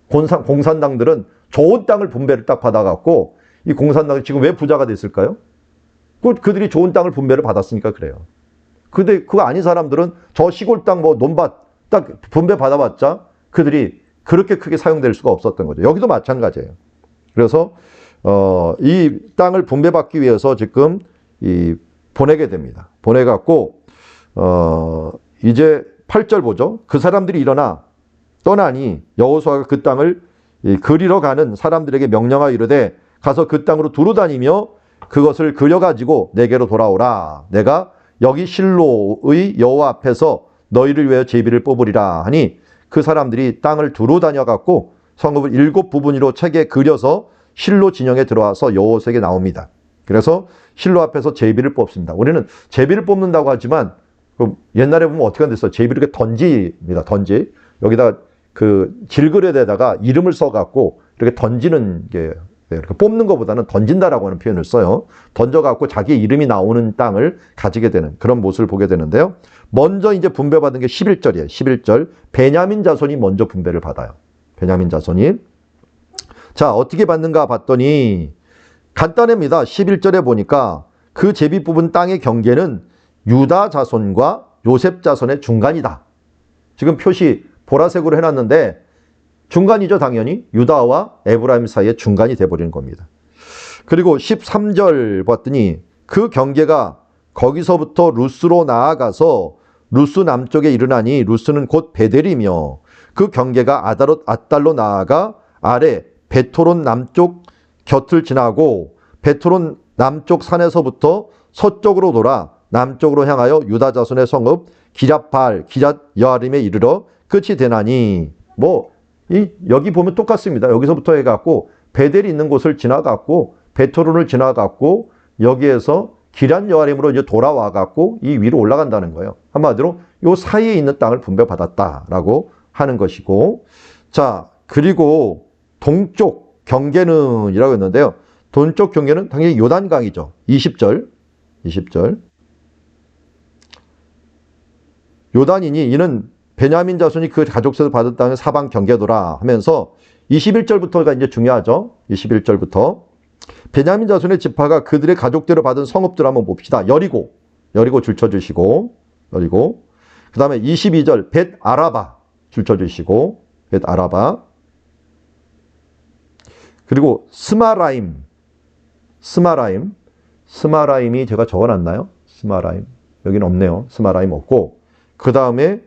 공산당들은 좋은 땅을 분배를 딱 받아갖고 이 공산당이 지금 왜 부자가 됐을까요? 그들이 좋은 땅을 분배를 받았으니까 그래요. 근데 그거 아닌 사람들은 저 시골 땅 뭐 논밭 딱 분배 받아봤자 그들이 그렇게 크게 사용될 수가 없었던 거죠. 여기도 마찬가지예요. 그래서 이 땅을 분배받기 위해서 지금 보내게 됩니다. 보내갖고 이제 8절 보죠. 그 사람들이 일어나 떠나니 여호수아가 그 땅을 그리러 가는 사람들에게 명령하여 이르되 가서 그 땅으로 두루 다니며 그것을 그려가지고 내게로 돌아오라. 내가 여기 실로의 여호와 앞에서 너희를 위하여 제비를 뽑으리라 하니 그 사람들이 땅을 두루 다녀갖고 성읍을 7부분으로 책에 그려서 실로 진영에 들어와서 여호수아에게 나옵니다. 그래서 실로 앞에서 제비를 뽑습니다. 우리는 제비를 뽑는다고 하지만 옛날에 보면 어떻게 됐어요? 제비를 이렇게 던집니다. 던지. 여기다 그 질그릇에다가 이름을 써갖고 이렇게 던지는 게 이렇게 뽑는 것보다는 던진다라고 하는 표현을 써요. 던져갖고 자기 이름이 나오는 땅을 가지게 되는 그런 모습을 보게 되는데요. 먼저 이제 분배받은 게 11절이에요. 11절. 베냐민 자손이 먼저 분배를 받아요. 베냐민 자손이. 자, 어떻게 받는가 봤더니 간단합니다. 11절에 보니까 그 제비 뽑은 땅의 경계는 유다 자손과 요셉 자손의 중간이다. 지금 표시 보라색으로 해놨는데 중간이죠, 당연히. 유다와 에브라임 사이의 중간이 돼버리는 겁니다. 그리고 13절 봤더니 그 경계가 거기서부터 루스로 나아가서 루스 남쪽에 이르나니 루스는 곧 베델이며 그 경계가 아달로 나아가 아래 베토론 남쪽 곁을 지나고 베토론 남쪽 산에서부터 서쪽으로 돌아 남쪽으로 향하여 유다 자손의 성읍 기랏발 기랏 여아림에 이르러 끝이 되나니 여기 보면 똑같습니다. 여기서부터 해갖고 베델이 있는 곳을 지나갖고 베토론을 지나갖고 여기에서 기랏 여아림으로 이제 돌아와갖고 이 위로 올라간다는 거예요. 한마디로 요 사이에 있는 땅을 분배받았다라고 하는 것이고, 자 그리고 동쪽 경계는 이라고 했는데요. 동쪽 경계는 당연히 요단강이죠. 20절 요단이니 이는 베냐민 자손이 그 가족세에서 받은 땅의 사방 경계도라 하면서 21절부터가 이제 중요하죠. 21절부터 베냐민 자손의 지파가 그들의 가족대로 받은 성읍들 한번 봅시다. 여리고 줄쳐주시고 여리고 그 다음에 22절 벳 아라바 줄쳐주시고 벳 아라바 그리고 스마라임이 제가 적어놨나요? 스마라임 여기는 없네요. 스마라임 없고 그 다음에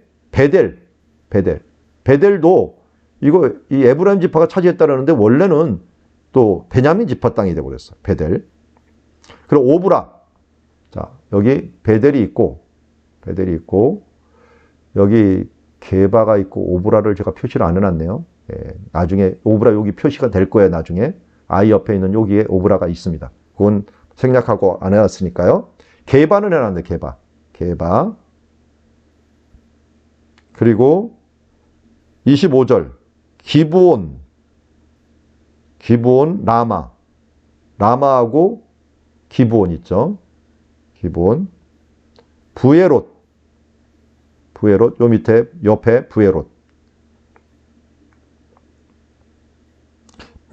베델도 이거 이 에브라임 지파가 차지했다라는데 원래는 또 베냐민 지파 땅이 되어버렸어요. 베델. 그리고 오브라. 자 여기 베델이 있고 여기 게바가 있고 오브라를 제가 표시를 안 해놨네요. 나중에 오브라 여기 표시가 될 거예요. 나중에 I 옆에 있는 여기에 오브라가 있습니다. 그건 생략하고 안 해놨으니까요. 게바는 해놨는데 게바. 그리고 25절 기브온 라마하고 기브온 있죠. 기브온 부에롯 요 밑에 옆에 부에롯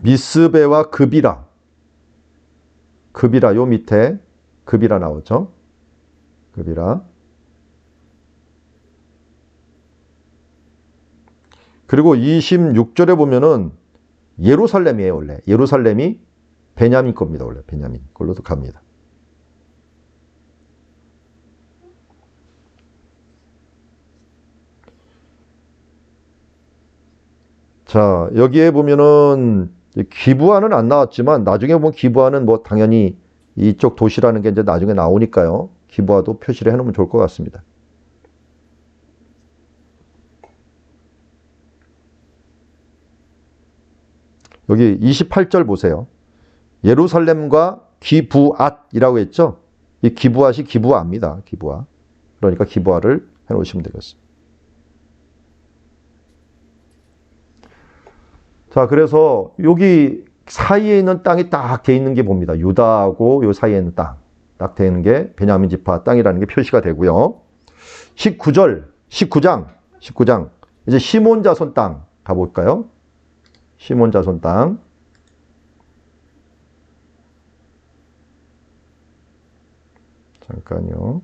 미스베와 급이라 요 밑에 급이라 나오죠. 급이라 그리고 26절에 보면은 예루살렘이에요. 원래 예루살렘이 베냐민 겁니다. 원래 베냐민 걸로도 갑니다. 자 여기에 보면은 기브아는 안 나왔지만 나중에 보면 기브아는 뭐 당연히 이쪽 도시라는 게 이제 나중에 나오니까요. 기브아도 표시를 해놓으면 좋을 것 같습니다. 여기 28절 보세요. 예루살렘과 기부앗이라고 했죠? 이 기부앗이 기부아입니다. 기부아. 그러니까 기부아를 해놓으시면 되겠습니다. 자, 그래서 여기 사이에 있는 땅이 딱 돼 있는 게 봅니다. 유다하고 요 사이에 있는 땅. 딱 돼 있는 게 베냐민 지파 땅이라는 게 표시가 되고요. 19장. 이제 시몬 자손 땅 가볼까요? 시몬 자손 땅. 잠깐요.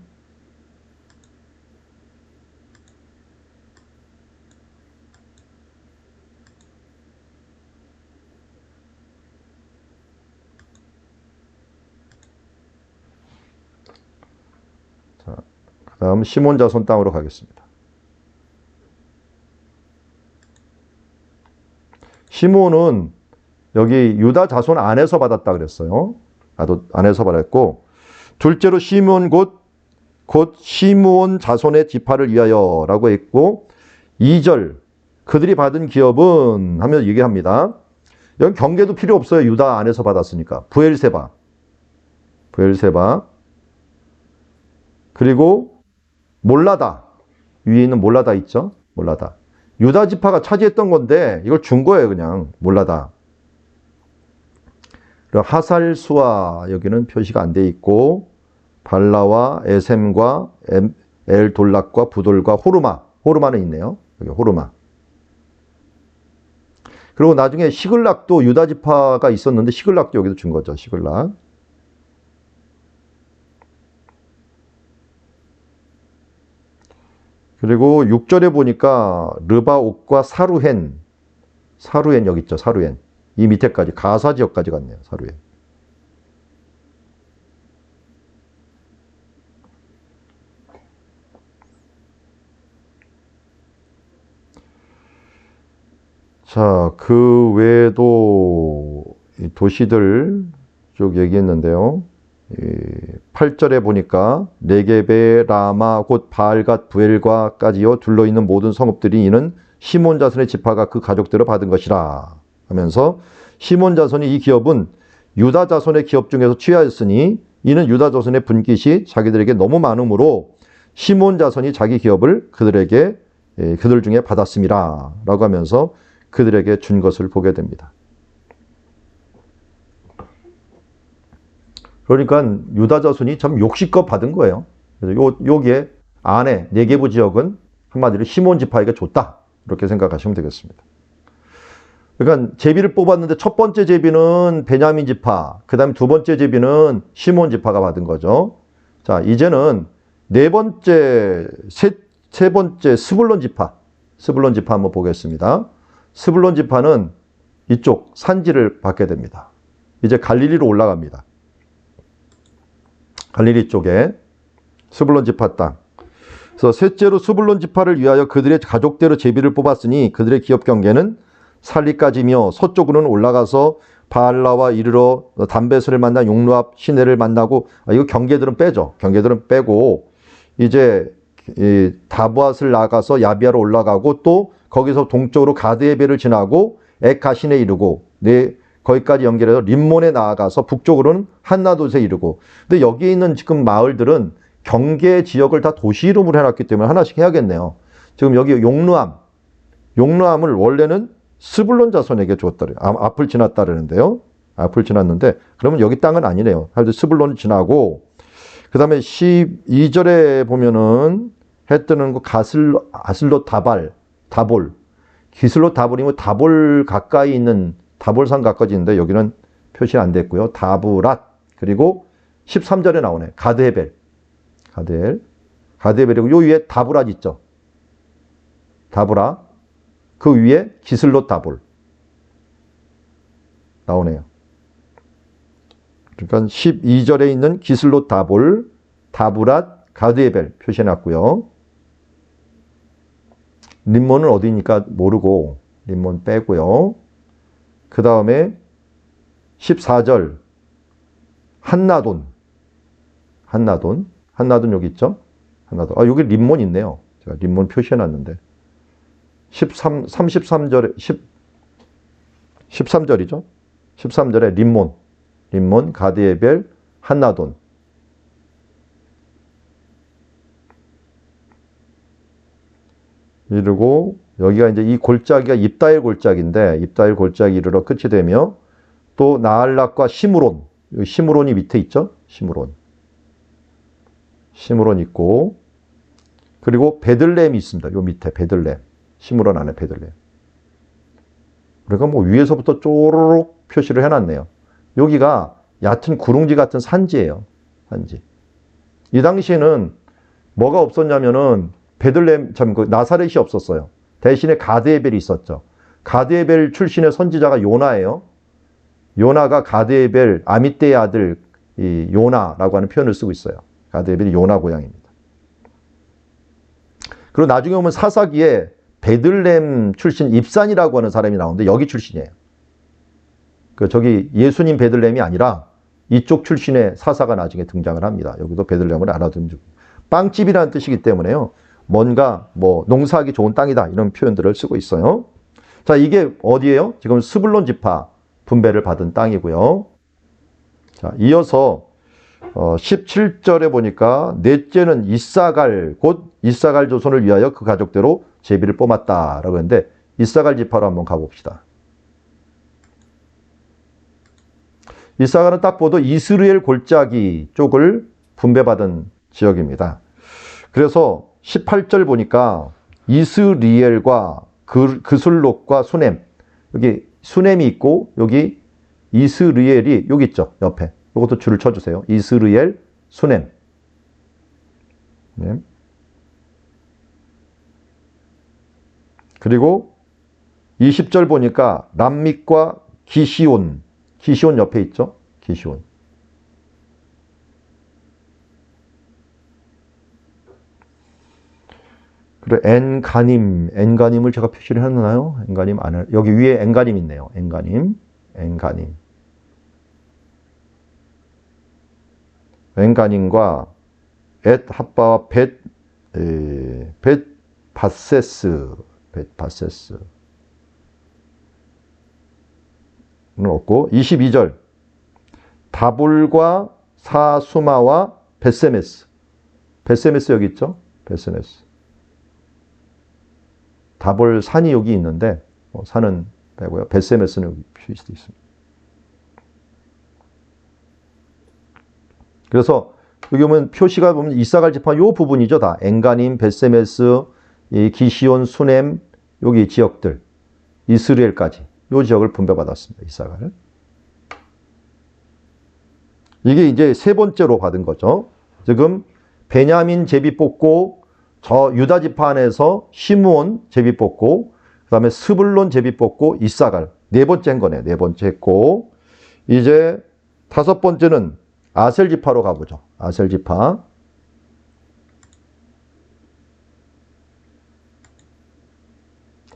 자, 그다음 시몬 자손 땅으로 가겠습니다. 시몬은 여기 유다 자손 안에서 받았다 그랬어요. 나도 안에서 받았고, 둘째로 시몬 곧 시므온 자손의 지파를 위하여라고 했고, 2절 그들이 받은 기업은 하면 얘기합니다. 여기 경계도 필요 없어요. 유다 안에서 받았으니까. 브엘세바 그리고 몰라다, 위에 있는 몰라다 있죠? 몰라다. 유다 지파가 차지했던 건데 이걸 준 거예요. 그냥 몰라다. 그리고 하살수와 여기는 표시가 안 돼 있고, 발라와 에셈과 엘돌락과 부돌과 호르마는 있네요. 여기 호르마. 그리고 나중에 시글락도 유다 지파가 있었는데 시글락도 여기도 준 거죠. 시글락. 그리고 6절에 보니까 르바옥과 사루헨 여기 있죠. 사루헨. 이 밑에까지 가사 지역까지 갔네요. 사루헨. 자, 그 외에도 도시들 쭉 얘기했는데요. 8절에 보니까 네겝의 라마 곧 바알갓 부엘과까지요 둘러있는 모든 성읍들이 이는 시몬 자손의 지파가 그 가족대로 받은 것이라 하면서, 시몬 자손이 이 기업은 유다 자손의 기업 중에서 취하였으니 이는 유다 자손의 분깃이 자기들에게 너무 많으므로 시몬 자손이 자기 기업을 그들 중에 받았음이라 라고 하면서 그들에게 준 것을 보게 됩니다. 그러니까 유다 자손이 참 욕심껏 받은 거예요. 그래서 여기에 안에 네게부 지역은 한마디로 시몬 지파에게 줬다, 이렇게 생각하시면 되겠습니다. 그러니까 제비를 뽑았는데 첫 번째 제비는 베냐민 지파, 그 다음에 두 번째 제비는 시몬 지파가 받은 거죠. 자, 이제는 세 번째 스불론 지파 한번 보겠습니다. 스불론 지파는 이쪽 산지를 받게 됩니다. 이제 갈릴리로 올라갑니다. 갈릴리 쪽에 스불론 지파 땅. 그래서 셋째로 스불론 지파를 위하여 그들의 가족대로 제비를 뽑았으니 그들의 기업 경계는 살리까지며 서쪽으로는 올라가서 바알라와 이르러 담베스를 만나 용루압 시내를 만나고, 이거 경계들은 빼죠. 경계들은 빼고 이제 다부앗을 나가서 야비아로 올라가고, 또 거기서 동쪽으로 가드에벨을 지나고 에카신에 이르고, 거기까지 연결해서 림몬에 나아가서 북쪽으로는 한나돗에 이르고. 근데 여기 있는 지금 마을들은 경계 지역을 다 도시 이름으로 해놨기 때문에 하나씩 해야겠네요. 지금 여기 용루암을 원래는 스불론 자손에게 줬더래요. 앞을 지났다 그러는데요. 앞을 지났는데 그러면 여기 땅은 아니네요. 스불론을 지나고, 그 다음에 12절에 보면은 해 뜨는 거 아슬롯 다볼. 기슬롯 다볼이면 다볼 가까이 있는 다볼산 가까이 있는데 여기는 표시 안 됐고요. 다브랏. 그리고 13절에 나오네. 가드헤벨이고 요 위에 다브랏 있죠. 다브라. 그 위에 기슬롯 다볼 나오네요. 그러니까 12절에 있는 기슬롯 다볼, 다브랏, 가드헤벨 표시해놨고요. 림몬은 어디니까 모르고 림몬 빼고요. 그 다음에 14절 한나돈 여기 있죠? 한나돈. 여기 림몬 있네요. 제가 림몬 표시해놨는데 33절에 13절이죠. 13절에 림몬, 가드에벨, 한나돈. 이르고 여기가 이제 이 골짜기가 입다엘 골짜기인데 입다엘 골짜기 이르러 끝이 되며 또 나알락과 시므론이 밑에 있죠. 시므론 있고 그리고 베들레헴이 있습니다. 요 밑에 베들레헴. 시므론 안에 베들레헴. 그러니까 뭐 위에서부터 쪼르륵 표시를 해놨네요. 여기가 얕은 구릉지 같은 산지예요. 산지. 이 당시에는 뭐가 없었냐면은 베들레헴 그 나사렛이 없었어요. 대신에 가드에벨이 있었죠. 가드에벨 출신의 선지자가 요나예요. 요나가 가드에벨 아미떼의 아들 이 요나라고 하는 표현을 쓰고 있어요. 가드에벨이 요나 고향입니다. 그리고 나중에 보면 사사기에 베들레헴 출신 입산이라고 하는 사람이 나오는데 여기 출신이에요. 저기 예수님 베들레헴이 아니라 이쪽 출신의 사사가 나중에 등장을 합니다. 여기도 베들레헴을 알아두면 좋고. 빵집이라는 뜻이기 때문에요. 뭔가 뭐 농사하기 좋은 땅이다 이런 표현들을 쓰고 있어요. 자, 이게 어디예요? 지금 스불론 지파 분배를 받은 땅이고요. 자, 이어서 17절에 보니까 넷째는 이사갈 곧 이사갈 조손을 위하여 그 가족대로 제비를 뽑았다라고 했는데 이사갈 지파로 한번 가봅시다. 이사갈은 딱 봐도 이스라엘 골짜기 쪽을 분배받은 지역입니다. 그래서 18절 보니까 이스리엘과 그술록과 수넴, 여기 수넴이 있고 여기 이스리엘이 여기 있죠. 옆에. 이것도 줄을 쳐주세요. 이스리엘, 수넴. 네. 그리고 20절 보니까 람믹과 기시온 옆에 있죠. 기시온. 그리고 엔가님을 제가 표시를 해놨나요? 엔가님 안에 여기 위에 엔가님 있네요. 엔가님과 앳 핫바와 벳바세스는 없고 22절 다볼과 사수마와 벳세메스 여기 있죠. 벳세메스 다볼 산이 여기 있는데 산은 빼고요. 벳세메스는 여기 표시되어 있습니다. 그래서 여기 보면 표시가 보면 이사갈 지파 요 부분이죠. 다 엔가님, 벳세메스, 이 기시온, 수넴 여기 지역들 이스라엘까지 요 지역을 분배받았습니다. 이사갈. 이게 이제 세 번째로 받은 거죠. 지금 베냐민 제비 뽑고 저 유다 지파 안에서 시므온 제비 뽑고 그다음에 스불론 제비 뽑고 이사갈 네 번째 한 거네요. 네 번째 했고 이제 다섯 번째는 아셀 지파로 가보죠. 아셀 지파.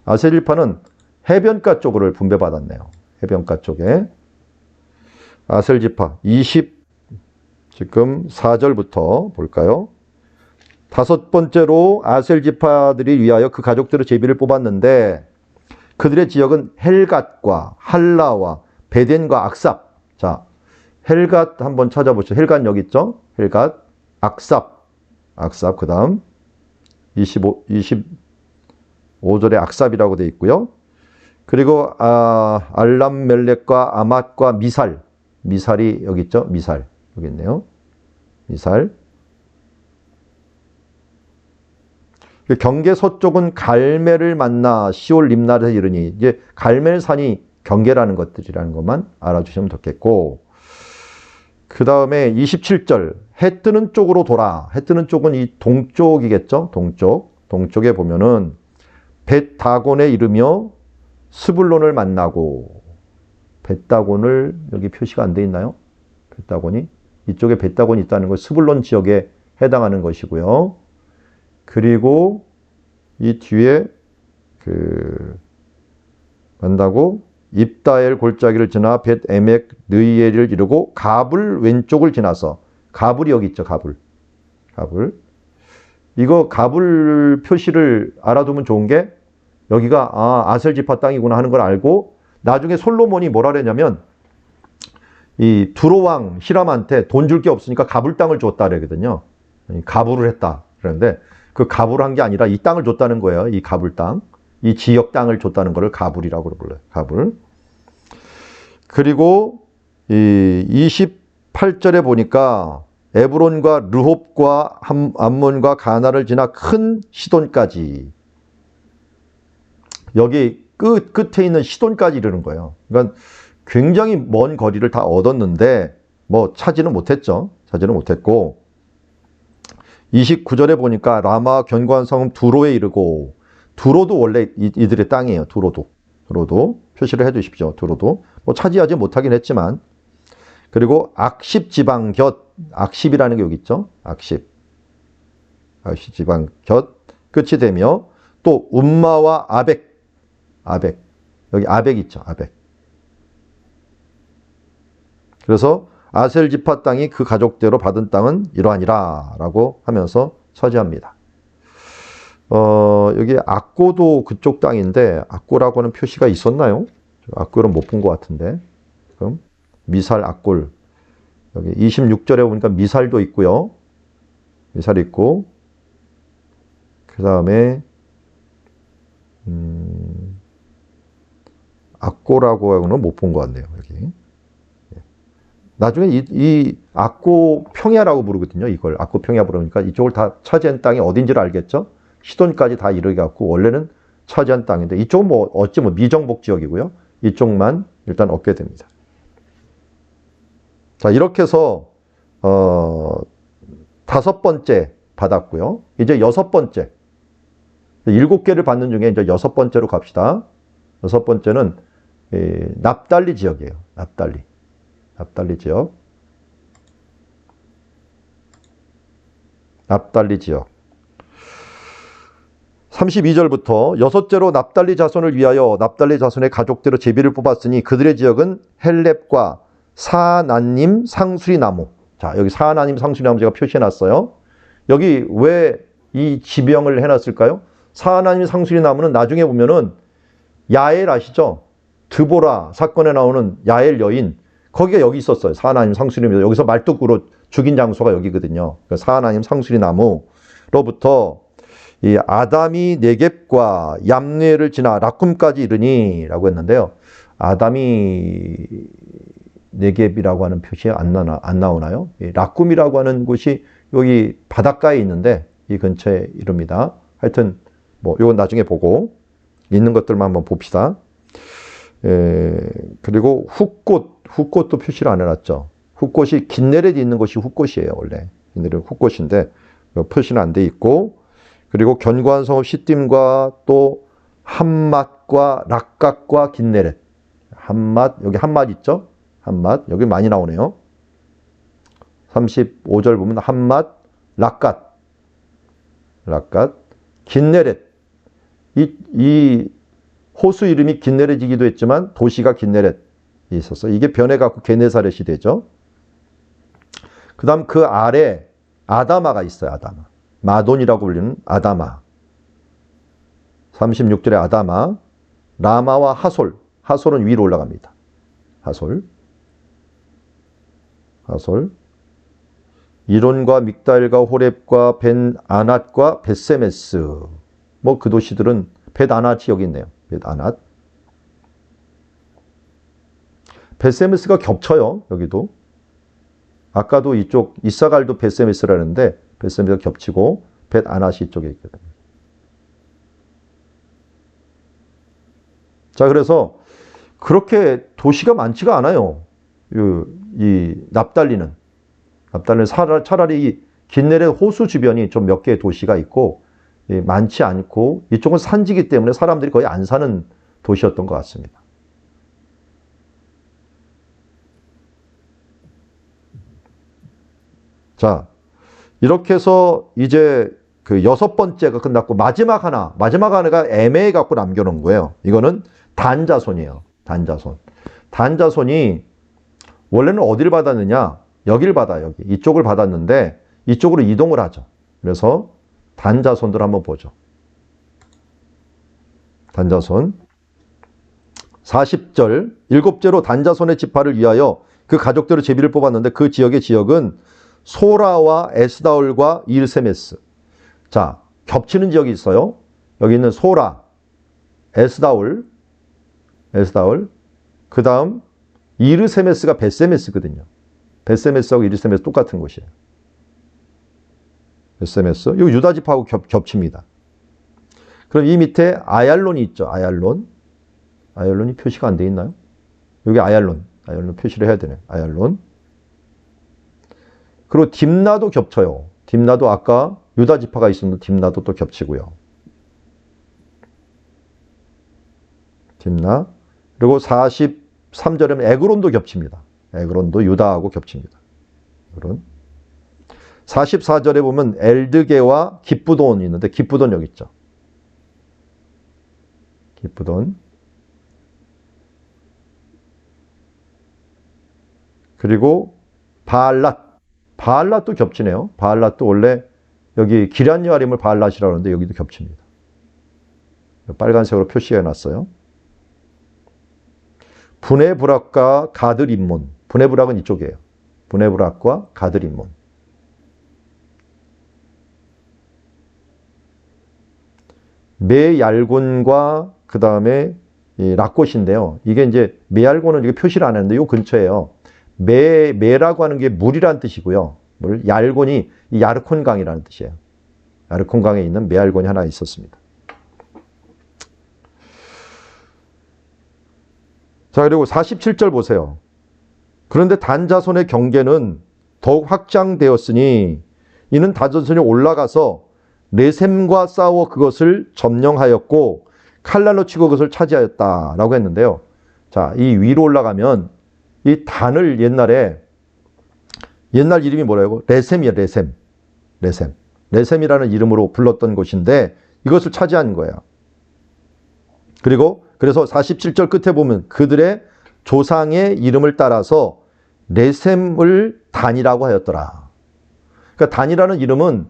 아셀 지파는 해변가 쪽으로 분배받았네요. 해변가 쪽에. 아셀 지파 24절부터 볼까요? 다섯 번째로 아셀 지파들이 위하여 그 가족들의 제비를 뽑았는데 그들의 지역은 헬갓과 할라와 베덴과 악삽. 자, 헬갓 한번 찾아보시죠. 헬갓 여기 있죠? 헬갓, 악삽, 그 다음 25절에 악삽이라고 되어 있고요. 그리고 알람멜렉과 아맛과 미살이 여기 있죠? 미살 여기 있네요. 미살. 경계 서쪽은 갈멜을 만나 시올 림날에서 이르니 이제 갈멜산이 경계라는 것들이라는 것만 알아주시면 좋겠고 그 다음에 27절 해 뜨는 쪽으로 돌아. 해 뜨는 쪽은 이 동쪽이겠죠. 동쪽에 보면은 벳다곤에 이르며 스불론을 만나고 벳다곤을 여기 표시가 안 돼 있나요? 벳다곤이 이쪽에 벳다곤이 있다는 건 스불론 지역에 해당하는 것이고요. 그리고 이 뒤에 만나고 입다엘 골짜기를 지나 벳에멕 느이엘을 이루고 가불 왼쪽을 지나서 가불이 여기 있죠. 가불. 이거 가불 표시를 알아두면 좋은 게 여기가 아셀 지파 땅이구나 하는 걸 알고 나중에 솔로몬이 뭐라 그랬냐면 이 두로왕 히람한테 돈 줄 게 없으니까 가불 땅을 줬다 그러거든요. 가불을 했다. 그런데 그 가불을 한 게 아니라 이 땅을 줬다는 거예요. 이 가불 땅. 이 지역 땅을 줬다는 것을 가불이라고 불러요. 가불. 그리고 이 28절에 보니까 에브론과 르홉과 암몬과 가나를 지나 큰 시돈까지, 여기 끝에 있는 시돈까지 이르는 거예요. 그러니까 굉장히 먼 거리를 다 얻었는데 뭐 차지는 못했죠. 차지는 못했고, 29절에 보니까 라마 견고한 성읍 두로에 이르고, 두로도 원래 이들의 땅이에요. 두로도 표시를 해 주십시오. 두로도 뭐 차지하지 못하긴 했지만. 그리고 악십 지방 곁, 악십이라는 게 여기 있죠. 악십 지방 곁 끝이 되며, 또 움마와 아벡, 여기 아벡 있죠. 아벡. 그래서 아셀 지파 땅이 그 가족대로 받은 땅은 이러하니라 라고 하면서 처지합니다. 여기 악고도 그쪽 땅인데, 악고라고 하는 표시가 있었나요? 악골은 못 본 것 같은데. 그럼 미살, 악골. 여기 26절에 보니까 미살도 있고요. 미살 있고, 그 다음에 악고라고 하고는 못 본 것 같네요. 여기. 나중에 이 악고 평야라고 부르거든요. 이걸 악고 평야 부르니까 이쪽을 다 차지한 땅이 어딘지를 알겠죠? 시돈까지 다 이르게 갖고 원래는 차지한 땅인데, 이쪽은 뭐 어찌 뭐 미정복 지역이고요. 이쪽만 일단 얻게 됩니다. 자, 이렇게 해서 5번째 받았고요. 이제 6번째. 7개를 받는 중에 이제 6번째로 갑시다. 6번째는 납달리 지역이에요. 납달리 지역. 납달리 지역. 32절부터 여섯째로 납달리 자손을 위하여 납달리 자손의 가족대로 제비를 뽑았으니 그들의 지역은 헬렙과 사나님 상수리 나무. 자, 여기 사나님 상수리 나무 제가 표시해 놨어요. 여기 왜 이 지명을 해놨을까요? 사나님 상수리 나무는 나중에 보면은 야엘 아시죠? 드보라 사건에 나오는 야엘 여인, 거기가 여기 있었어요. 사나님 상수리 나무. 여기서 말뚝으로 죽인 장소가 여기거든요. 사나님 상수리 나무로부터 이 아담이 네겝과 얌뇌를 지나 라쿰까지 이르니 라고 했는데요. 아담이 네겝이라고 하는 표시 안 나오나요? 라쿰이라고 하는 곳이 여기 바닷가에 있는데 이 근처에 이릅니다. 하여튼 뭐 이건 나중에 보고 있는 것들만 한번 봅시다. 그리고 훗꽃도 표시를 안 해놨죠. 훗꽃이 긴네렛이 있는 곳이 훗꽃이에요. 원래 긴네렛 훗꽃인데 표시는 안 돼 있고, 그리고 견고한 성읍 시딤과 또 함맛과 락갓과 긴네렛. 함맛, 여기 함맛 있죠? 함맛, 여기 많이 나오네요. 35절 보면 함맛, 락갓, 긴네렛. 이 호수 이름이 긴네렛이기도 했지만 도시가 긴네렛이 있었어. 이게 변해갖고 게네사렛이 되죠. 그 다음 그 아래 아다마가 있어요. 아다마. 마돈이라고 불리는 아다마. 36절에 아다마. 라마와 하솔은 위로 올라갑니다. 하솔. 이론과 믹달과 호렙과 벤 아낫과 벳세메스. 뭐 그 도시들은 벳아낫이 여기 있네요. 벳아낫. 벳세메스가 겹쳐요. 여기도. 아까도 이쪽 이사갈도 벳세메스라는데 벳세메스가 겹치고 벳아낫이 이쪽에 있거든요. 자, 그래서 그렇게 도시가 많지가 않아요. 이 납달리는 차라리 이 긴네렛 호수 주변이 좀 몇 개의 도시가 있고 많지 않고, 이쪽은 산지기 때문에 사람들이 거의 안 사는 도시였던 것 같습니다. 자, 이렇게 해서 이제 그 6번째가 끝났고, 마지막 하나가 애매해 갖고 남겨놓은 거예요. 이거는 단자손이에요. 단자손이 원래는 어디를 받았느냐? 여기를 받아요. 여기. 이쪽을 받았는데 이쪽으로 이동을 하죠. 그래서 단자손들 한번 보죠. 단자손. 40절, 일곱째로 단자손의 지파를 위하여 그 가족들의 제비를 뽑았는데 그 지역의 지역은 소라와 에스다올과 일세메스. 자, 겹치는 지역이 있어요. 여기 있는 소라, 에스다올, 그 다음 이르세메스가 벳세메스거든요. 벳세메스하고 이르세메스 똑같은 곳이에요. 벳세메스. 이거 유다 지파하고 겹칩니다. 그럼 이 밑에 아얄론이 있죠. 아얄론이 표시가 안 돼 있나요? 여기 아얄론 표시를 해야 되네. 아얄론. 그리고 딥나도 겹쳐요. 딥나도 아까 유다 지파가 있었는데 딥나도 또 겹치고요. 딥나. 그리고 43절에는 에그론도 겹칩니다. 에그론도 유다하고 겹칩니다. 에그론. 44절에 보면 엘드게와 기쁘돈이 있는데 기쁘돈 여기 있죠. 기쁘돈. 그리고 바알랏도 겹치네요. 바알랏도 원래 여기 기럇여아림을 바알랏이라고 하는데 여기도 겹칩니다. 빨간색으로 표시해 놨어요. 브네브락과 가드림몬. 브네브락은 이쪽이에요. 브네브락과 가드림몬. 메얄곤과 그 다음에 락곳인데요. 이게 이제 메얄곤은 이게 표시를 안 했는데 이 근처에요. 메라고 하는 게 물이라는 뜻이고요. 얄곤이 야르콘강이라는 뜻이에요. 야르콘강에 있는 메얄곤이 하나 있었습니다. 자, 그리고 47절 보세요. 그런데 단자손의 경계는 더욱 확장되었으니 이는 단자손이 올라가서 레셈과 싸워 그것을 점령하였고 칼날로 치고 그것을 차지하였다라고 했는데요. 자, 이 위로 올라가면 이 단을 옛날 이름이 뭐라고? 레셈이에요. 레셈이라는 이름으로 불렀던 곳인데 이것을 차지한 거예요. 그래서 47절 끝에 보면 그들의 조상의 이름을 따라서 레셈을 단이라고 하였더라. 그러니까 단이라는 이름은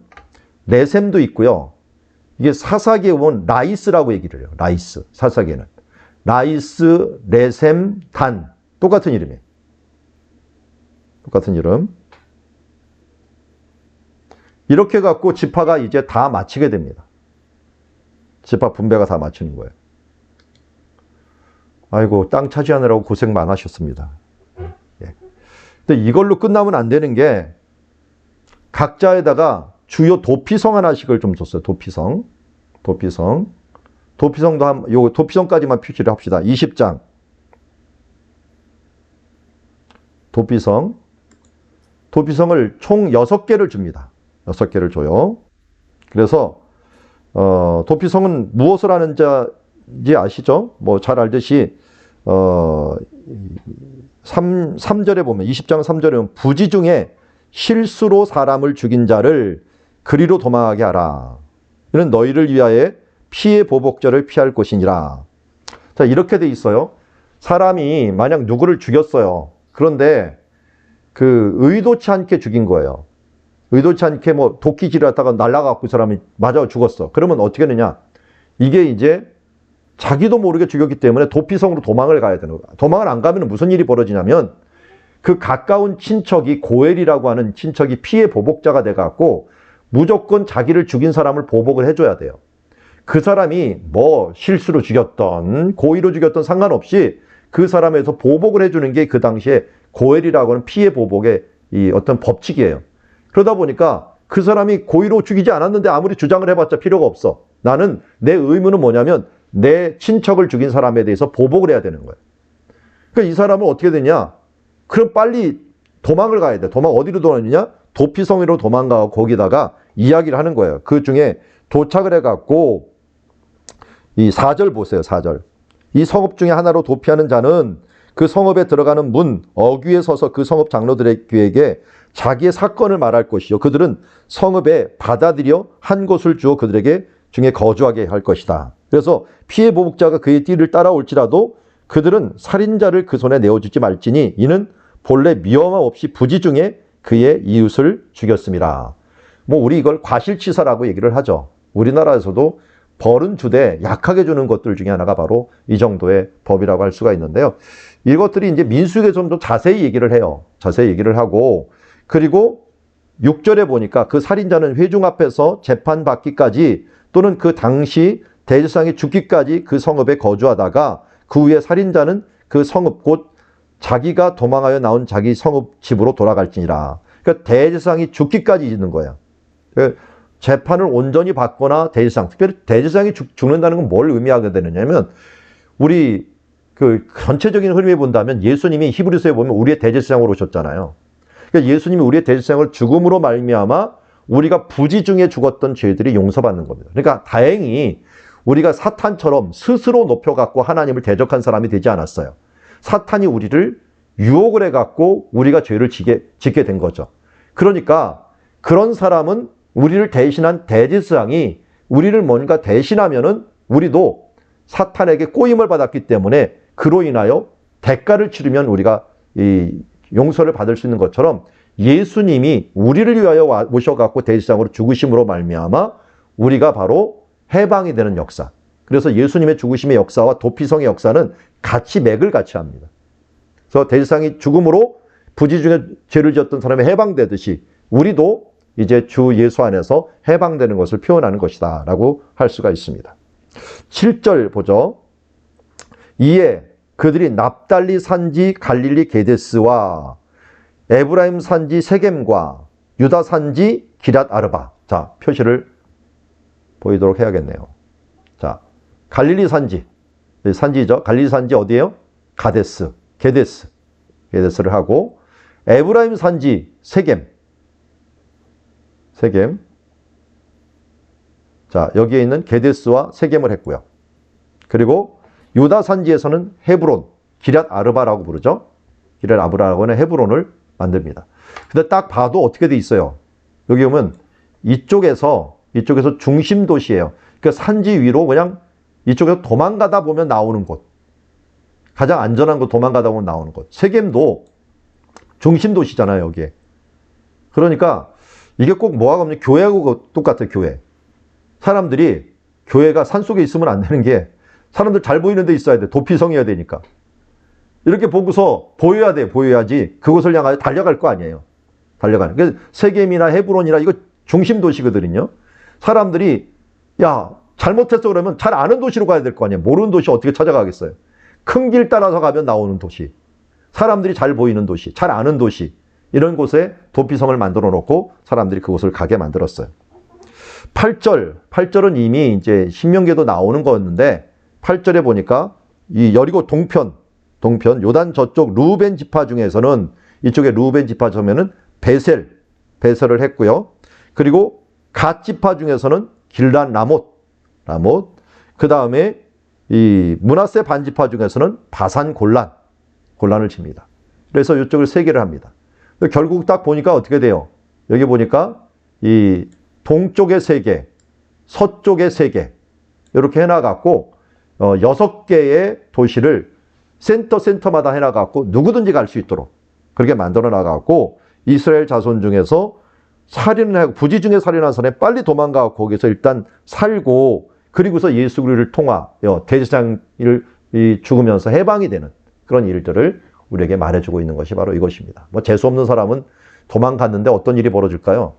레셈도 있고요. 이게 사사기에 보면 라이스라고 얘기를 해요. 라이스, 사사기에는. 라이스, 레셈, 단. 똑같은 이름이에요. 똑같은 이름. 이렇게 갖고 지파가 이제 다 마치게 됩니다. 지파 분배가 다 마치는 거예요. 아이고, 땅 차지하느라고 고생 많으셨습니다. 예. 근데 이걸로 끝나면 안 되는 게 각자에다가 주요 도피성 하나씩을 좀 줬어요. 도피성도 요 도피성까지만 표시를 합시다. 20장. 도피성을 총 6개를 줍니다. 6개를 줘요. 그래서 도피성은 무엇을 하는 자인지 아시죠? 뭐 잘 알듯이 3절에 보면 20장 3절에 보면 부지 중에 실수로 사람을 죽인 자를 그리로 도망하게 하라. 이는 너희를 위하여 피해 보복절을 피할 것이니라. 자, 이렇게 돼 있어요. 사람이 만약 누구를 죽였어요. 그런데 그 의도치 않게 죽인 거예요. 의도치 않게 뭐 도끼질을 하다가 날아가고 그 사람이 맞아 죽었어. 그러면 어떻게 되냐? 이게 이제 자기도 모르게 죽였기 때문에 도피성으로 도망을 가야 되는 거야. 도망을 안 가면 무슨 일이 벌어지냐면 그 가까운 친척이 고엘이라고 하는 친척이 피해 보복자가 돼갖고 무조건 자기를 죽인 사람을 보복을 해줘야 돼요. 그 사람이 뭐 실수로 죽였던 고의로 죽였던 상관없이 그 사람에서 보복을 해주는 게 그 당시에 고엘이라고 하는 피해 보복의 이 어떤 법칙이에요. 그러다 보니까 그 사람이 고의로 죽이지 않았는데 아무리 주장을 해봤자 필요가 없어. 나는 내 의무는 뭐냐면 내 친척을 죽인 사람에 대해서 보복을 해야 되는 거예요. 그러니까 이 사람은 어떻게 되냐? 그럼 빨리 도망을 가야 돼. 어디로 도망가느냐? 도피성으로 도망가고 거기다가 이야기를 하는 거예요. 그 중에 도착을 해갖고 이 4절 보세요. 4절. 이 성읍 중에 하나로 도피하는 자는 그 성읍에 들어가는 문 어귀에 서서 그 성읍 장로들에게 자기의 사건을 말할 것이요. 그들은 성읍에 받아들여 한 곳을 주어 그들에게 중에 거주하게 할 것이다. 그래서 피해 보복자가 그의 띠를 따라올지라도 그들은 살인자를 그 손에 내어주지 말지니 이는 본래 미엄함 없이 부지 중에 그의 이웃을 죽였습니다. 뭐 우리 이걸 과실치사라고 얘기를 하죠. 우리나라에서도 벌은 주되 약하게 주는 것들 중에 하나가 바로 이 정도의 법이라고 할 수가 있는데요. 이것들이 이제 민수기에 좀 더 자세히 얘기를 해요. 자세히 얘기를 하고, 그리고 6절에 보니까 그 살인자는 회중 앞에서 재판받기까지 또는 그 당시 대제사장이 죽기까지 그 성읍에 거주하다가 그 후에 살인자는 그 성읍 곧 자기가 도망하여 나온 자기 성읍 집으로 돌아갈지니라. 그러니까 대제사장이 죽기까지 있는 거야. 재판을 온전히 받거나 대제사장, 특별히 대제사장이 죽는다는 건 뭘 의미하게 되느냐면 우리 그 전체적인 흐름에 본다면 예수님이 히브리서에 보면 우리의 대제사장으로 오셨잖아요. 그러니까 예수님이 우리의 대제사장을 죽음으로 말미암아 우리가 부지 중에 죽었던 죄들이 용서받는 겁니다. 그러니까 다행히 우리가 사탄처럼 스스로 높여갖고 하나님을 대적한 사람이 되지 않았어요. 사탄이 우리를 유혹을 해갖고 우리가 죄를 짓게 된 거죠. 그러니까 그런 사람은 우리를 대신한 대제사장이 우리를 뭔가 대신하면은 우리도 사탄에게 꼬임을 받았기 때문에 그로 인하여 대가를 치르면 우리가 이 용서를 받을 수 있는 것처럼 예수님이 우리를 위하여 오셔갖고 대제사장으로 죽으심으로 말미암아 우리가 바로 해방이 되는 역사. 그래서 예수님의 죽으심의 역사와 도피성의 역사는 같이 맥을 같이 합니다. 그래서 대제사장이 죽음으로 부지 중에 죄를 지었던 사람이 해방되듯이 우리도 이제 주 예수 안에서 해방되는 것을 표현하는 것이다 라고 할 수가 있습니다. 7절 보죠. 이에 그들이 납달리 산지 갈릴리 게데스와 에브라임 산지 세겜과 유다 산지 기랏 아르바. 자, 표시를 보이도록 해야겠네요. 자, 갈릴리 산지. 산지죠. 갈릴리 산지 어디예요? 가데스. 게데스를 하고 에브라임 산지 세겜. 자, 여기에 있는 게데스와 세겜을 했고요. 그리고 유다 산지에서는 헤브론, 기랏 아르바라고 부르죠. 기랏 아르바라고는 헤브론을 만듭니다. 근데 딱 봐도 어떻게 돼 있어요? 여기 보면 이쪽에서 중심 도시예요. 그 산지 위로 그냥 이쪽에서 도망가다 보면 나오는 곳. 가장 안전한 곳 도망가다 보면 나오는 곳. 세겜도 중심 도시잖아요, 여기에. 그러니까 이게 꼭 뭐가 없는 교회하고 똑같아요, 교회. 사람들이 교회가 산속에 있으면 안 되는 게 사람들 잘 보이는 데 있어야 돼. 도피성이어야 되니까. 이렇게 보고서 보여야지 그곳을 향하여 달려갈 거 아니에요. 달려가는. 그래서 세겜이나 헤브론이나 이거 중심 도시거든요. 사람들이 야, 잘못했어 그러면 잘 아는 도시로 가야 될 거 아니에요. 모르는 도시 어떻게 찾아가겠어요. 큰 길 따라서 가면 나오는 도시. 사람들이 잘 보이는 도시, 잘 아는 도시. 이런 곳에 도피성을 만들어 놓고 사람들이 그곳을 가게 만들었어요. 8절은 이미 이제 신명기에도 나오는 거였는데 8절에 보니까 이 여리고 동편 요단 저쪽 루벤 지파 중에서는 이쪽에 루벤 지파 중에는 베셀을 했고요. 그리고 갓 지파 중에서는 길란 라못. 그 다음에 이 므낫세 반 지파 중에서는 바산 골란을 칩니다. 그래서 이쪽을 세 개를 합니다. 결국 딱 보니까 어떻게 돼요? 여기 보니까 이 동쪽에 3개, 서쪽에 3개 이렇게 해놔갖고 6개의 도시를 센터마다 해놔갖고 누구든지 갈 수 있도록 그렇게 만들어 놔갖고 이스라엘 자손 중에서 살인을 하고 부지 중에 살인한 사람이 빨리 도망가고 거기서 일단 살고 그리고서 예수 그리스도를 통하여 대제사장을 죽으면서 해방이 되는 그런 일들을 우리에게 말해주고 있는 것이 바로 이것입니다. 뭐 재수 없는 사람은 도망갔는데 어떤 일이 벌어질까요?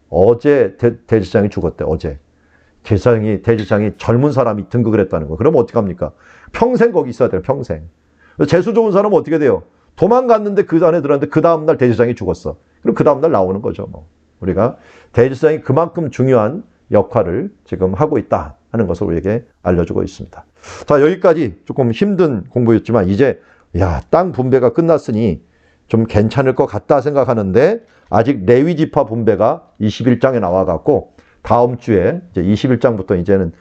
어제 대제사장이 죽었대. 어제 대제사장이 젊은 사람이 등극을 했다는 거예요. 그러면 어떡합니까? 평생 거기 있어야 돼요. 평생. 재수 좋은 사람은 어떻게 돼요? 도망갔는데 그 안에 들었는데 그 다음날 대제사장이 죽었어. 그럼 그 다음날 나오는 거죠. 뭐. 우리가 대제사장이 그만큼 중요한 역할을 지금 하고 있다 하는 것을 우리에게 알려주고 있습니다. 자, 여기까지 조금 힘든 공부였지만 이제 땅 분배가 끝났으니 좀 괜찮을 것 같다 생각하는데 아직 레위 지파 분배가 21장에 나와갖고 다음 주에 이제 21장부터 이제는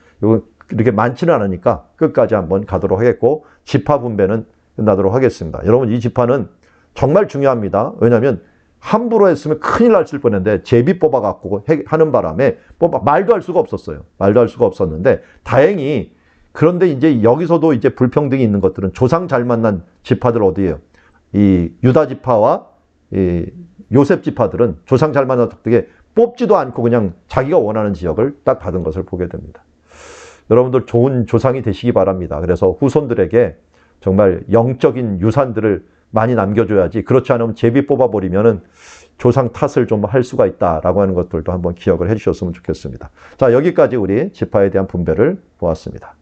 이렇게 많지는 않으니까 끝까지 한번 가도록 하겠고 지파 분배는 끝나도록 하겠습니다. 여러분 이 지파는 정말 중요합니다. 왜냐하면 함부로 했으면 큰일 날 뻔했는데 제비 뽑아갖고 하는 바람에 말도 할 수가 없었어요. 말도 할 수가 없었는데 다행히 그런데 이제 여기서도 이제 불평등이 있는 것들은 조상 잘 만난 지파들 어디예요? 이 유다 지파와 이 요셉 지파들은 조상 잘 만난 덕택에 뽑지도 않고 그냥 자기가 원하는 지역을 딱 받은 것을 보게 됩니다. 여러분들 좋은 조상이 되시기 바랍니다. 그래서 후손들에게 정말 영적인 유산들을 많이 남겨줘야지, 그렇지 않으면 제비 뽑아버리면은 조상 탓을 좀 할 수가 있다라고 하는 것들도 한번 기억을 해주셨으면 좋겠습니다. 자, 여기까지 우리 지파에 대한 분배를 보았습니다.